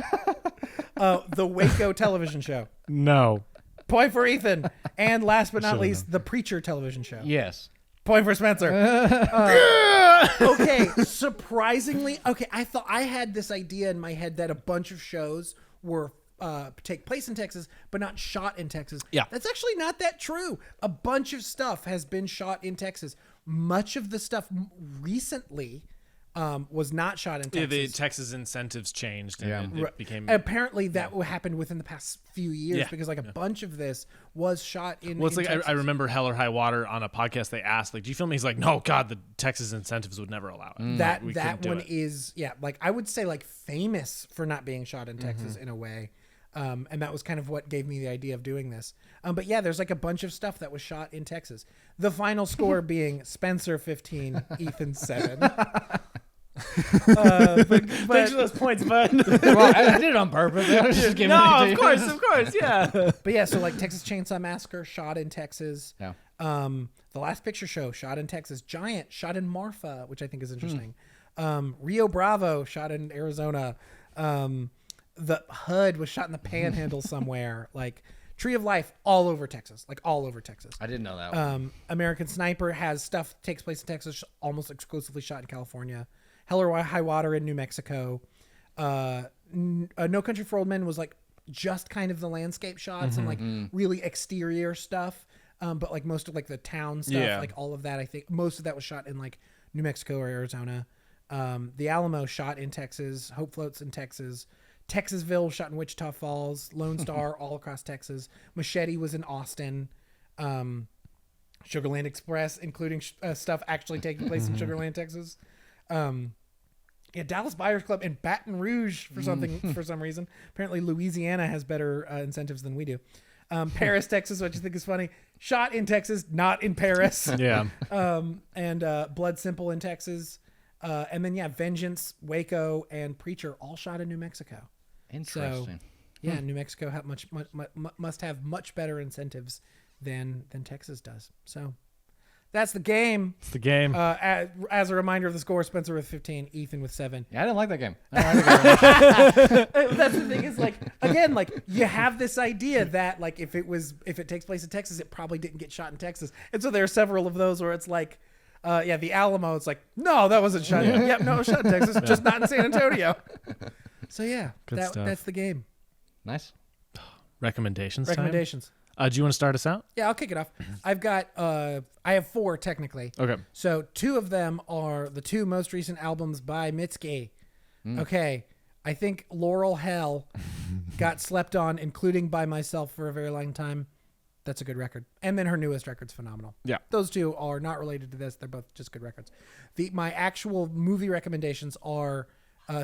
The Waco television show. No. Point for Ethan. And last but not least, the Preacher television show. Yes. Point for Spencer. Okay, surprisingly, okay, I thought I had this idea in my head that a bunch of shows were take place in Texas, but not shot in Texas. Yeah. That's actually not that true. A bunch of stuff has been shot in Texas. Much of the stuff recently was not shot in Texas. Yeah, the Texas incentives changed, and it became. Apparently, that happened within the past few years because a bunch of this was shot in. Well, it's in like Texas. I remember Hell or High Water on a podcast. They asked, like, "Do you film?" He's like, "No, God, the Texas incentives would never allow it." That We that couldn't do one it. is like I would say like famous for not being shot in Texas in a way. And that was kind of what gave me the idea of doing this. But yeah, there's like a bunch of stuff that was shot in Texas. The final score being Spencer 15, Ethan 7. But Thanks for those points, bud. Well, I did it on purpose. I was just giving it to you. of course, yeah. But yeah, so like Texas Chainsaw Massacre shot in Texas. Yeah. The Last Picture Show shot in Texas. Giant shot in Marfa, which I think is interesting. Rio Bravo shot in Arizona. The HUD was shot in the Panhandle somewhere. Like Tree of Life all over Texas. Like all over Texas. I didn't know that one. American Sniper has stuff takes place in Texas, almost exclusively shot in California. Hell or High Water in New Mexico. No Country for Old Men was like just kind of the landscape shots and like really exterior stuff. But like most of like the town stuff, like all of that, I think most of that was shot in like New Mexico or Arizona. The Alamo shot in Texas. Hope Floats in Texas. Texasville shot in Wichita Falls. Lone Star all across Texas. Machete was in Austin. Sugarland Express, including stuff actually taking place in Sugarland, Texas. Dallas Buyers Club in Baton Rouge for some reason. Apparently Louisiana has better incentives than we do. Paris, Texas, which I think is funny. Shot in Texas, not in Paris. Yeah. And Blood Simple in Texas. And then Vengeance, Waco, and Preacher all shot in New Mexico. Interesting. So, New Mexico must have much better incentives than Texas does. So that's the game. It's the game. As a reminder of the score, Spencer with 15, Ethan with 7. Yeah, I didn't like that game. That's the thing is like, again, like you have this idea that like if it takes place in Texas, it probably didn't get shot in Texas. And so there are several of those where it's like, the Alamo, it's like, no, that wasn't shot. Yep, no, it was shot in Texas, just not in San Antonio. So that's the game. Nice. Recommendations. Recommendations. Do you want to start us out? Yeah, I'll kick it off. I've got I have 4 technically. Okay. So 2 of them are the 2 most recent albums by Mitski. Okay. I think Laurel Hell got slept on, including by myself for a very long time. That's a good record. And then her newest record's phenomenal. Yeah. Those 2 are not related to this. They're both just good records. My actual movie recommendations are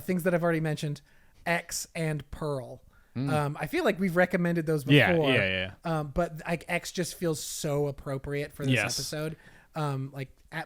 things that I've already mentioned, X and Pearl. I feel like we've recommended those before. Yeah. But like X just feels so appropriate for this episode.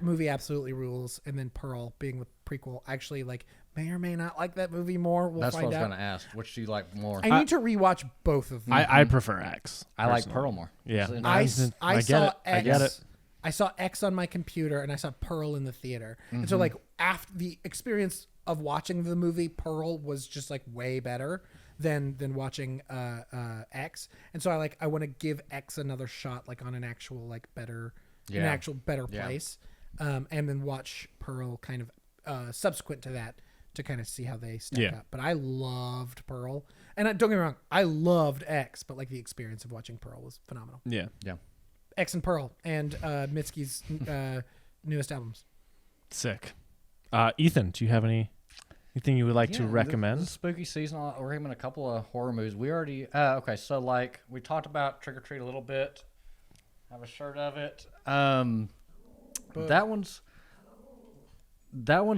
Movie absolutely rules. And then Pearl being the prequel, actually like may or may not like that movie more. That's find what I was out. going to ask. Which do you like more? I need to rewatch both of them. I prefer X. I like Pearl more. Yeah. So, I saw it. X. I get it. I saw X on my computer and I saw Pearl in the theater. And so like after the experience of watching the movie, Pearl was just like way better than watching X. And so I want to give X another shot, like on an actual like better place. And then watch Pearl kind of subsequent to that to kind of see how they stack up. But I loved Pearl. And don't get me wrong, I loved X, but like the experience of watching Pearl was phenomenal. Yeah. X and Pearl and Mitski's newest albums. Sick. Ethan, do you have anything you would like to recommend? This spooky season, I'll recommend a couple of horror movies. We already okay, so like we talked about Trick or Treat a little bit. I have a shirt of it. That one's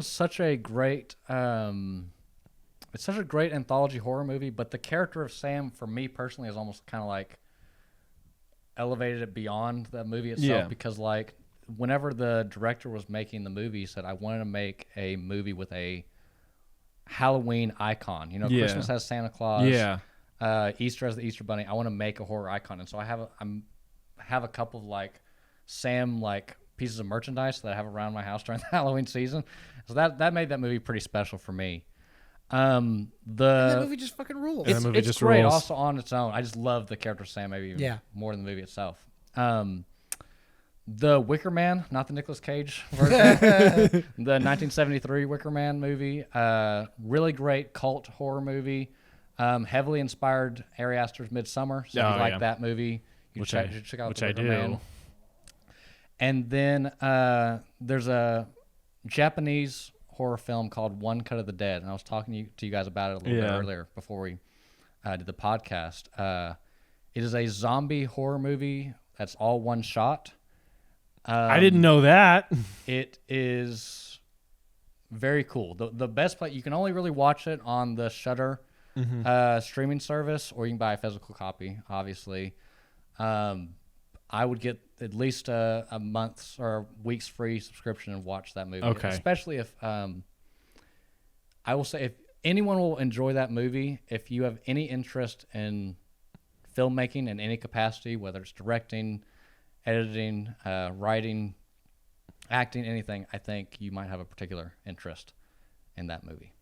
such a great it's such a great anthology horror movie, but the character of Sam for me personally is almost kind of like elevated it beyond the movie itself because like whenever the director was making the movie, he said I wanted to make a movie with a Halloween icon. You know, Christmas has Santa Claus. Easter has the Easter Bunny. I want to make a horror icon, and so I have a couple of like Sam like pieces of merchandise that I have around my house during the Halloween season. So that made that movie pretty special for me. And that movie just fucking rules. It's great also on its own. I just love the character of Sam maybe even more than the movie itself. The Wicker Man, not the Nicolas Cage version. The 1973 Wicker Man movie. Really great cult horror movie. Heavily inspired Ari Aster's Midsummer. So if you like that movie, you should check out The Wicker Man. And then there's a Japanese horror film called One Cut of the Dead, and I was talking to you guys about it a little bit earlier before we did the podcast. It is a zombie horror movie that's all one shot. I didn't know that. It is very cool. The best part, you can only really watch it on the Shudder streaming service, or you can buy a physical copy, obviously. I would get at least a month's or a week's free subscription and watch that movie. Okay. Especially if, I will say, if anyone will enjoy that movie, if you have any interest in filmmaking in any capacity, whether it's directing, editing, writing, acting, anything, I think you might have a particular interest in that movie.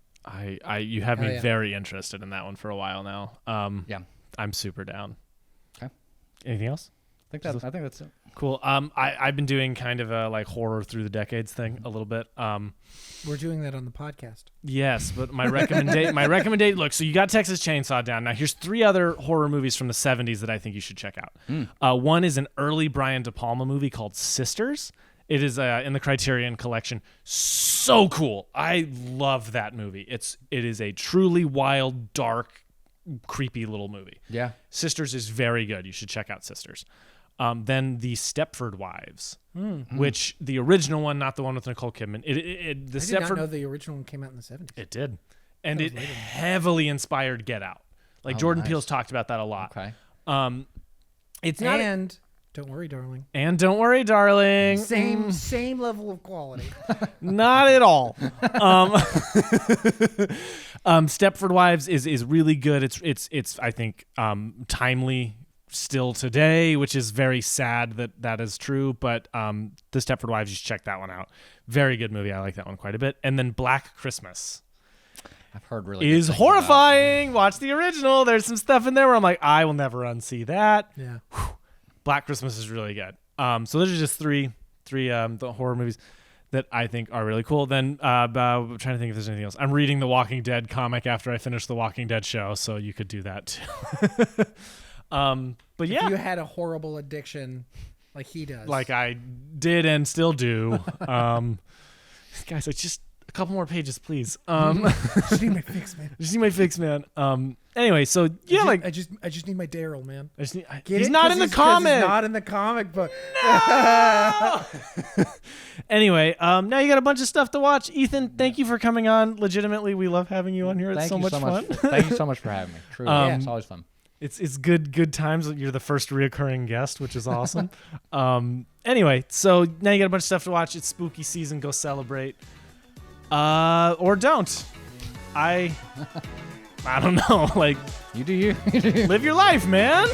You have me very interested in that one for a while now. Yeah. I'm super down. Okay. Anything else? I think that's it. Cool. I've been doing kind of a like horror through the decades thing a little bit. We're doing that on the podcast. Yes, but my recommendation. Look, so you got Texas Chainsaw down. Now here's 3 other horror movies from the 70s that I think you should check out. One is an early Brian De Palma movie called Sisters. It is in the Criterion Collection. So cool. I love that movie. It is a truly wild, dark, creepy little movie. Yeah. Sisters is very good. You should check out Sisters. Then the Stepford Wives, which the original one, not the one with Nicole Kidman. I did not know the original one came out in the 70s. It did. And it heavily inspired Get Out. Like Jordan Peele's talked about that a lot. Okay. It's not. And Don't Worry, Darling. And Don't Worry, Darling. Same level of quality. Not at all. Stepford Wives is really good. It's I think timely still today, which is very sad that is true. But the Stepford Wives, you should check that one out. Very good movie. I like that one quite a bit. And then Black Christmas. I've heard really is horrifying. Watch the original. There's some stuff in there where I'm like, I will never unsee that. Yeah. Whew. Black Christmas is really good. So those are just three the horror movies that I think are really cool. Then I'm trying to think if there's anything else. I'm reading the Walking Dead comic after I finish the Walking Dead show, so you could do that too. But yeah, if you had a horrible addiction like he does, like I did and still do. Guys, like just a couple more pages, please. just need my fix, man. Just need my fix, man. Anyway, so yeah, I just need my Daryl, man. He's not in the comic. He's not in the comic book. No! Anyway, now you got a bunch of stuff to watch. Ethan, thank you for coming on. Legitimately, we love having you on here. It's so much fun. Thank you so much for having me. Truly, it's always fun. It's good times. You're the first reoccurring guest, which is awesome. Anyway, so now you got a bunch of stuff to watch. It's spooky season. Go celebrate. Or don't. I don't know. Like, you do you. Live your life, man.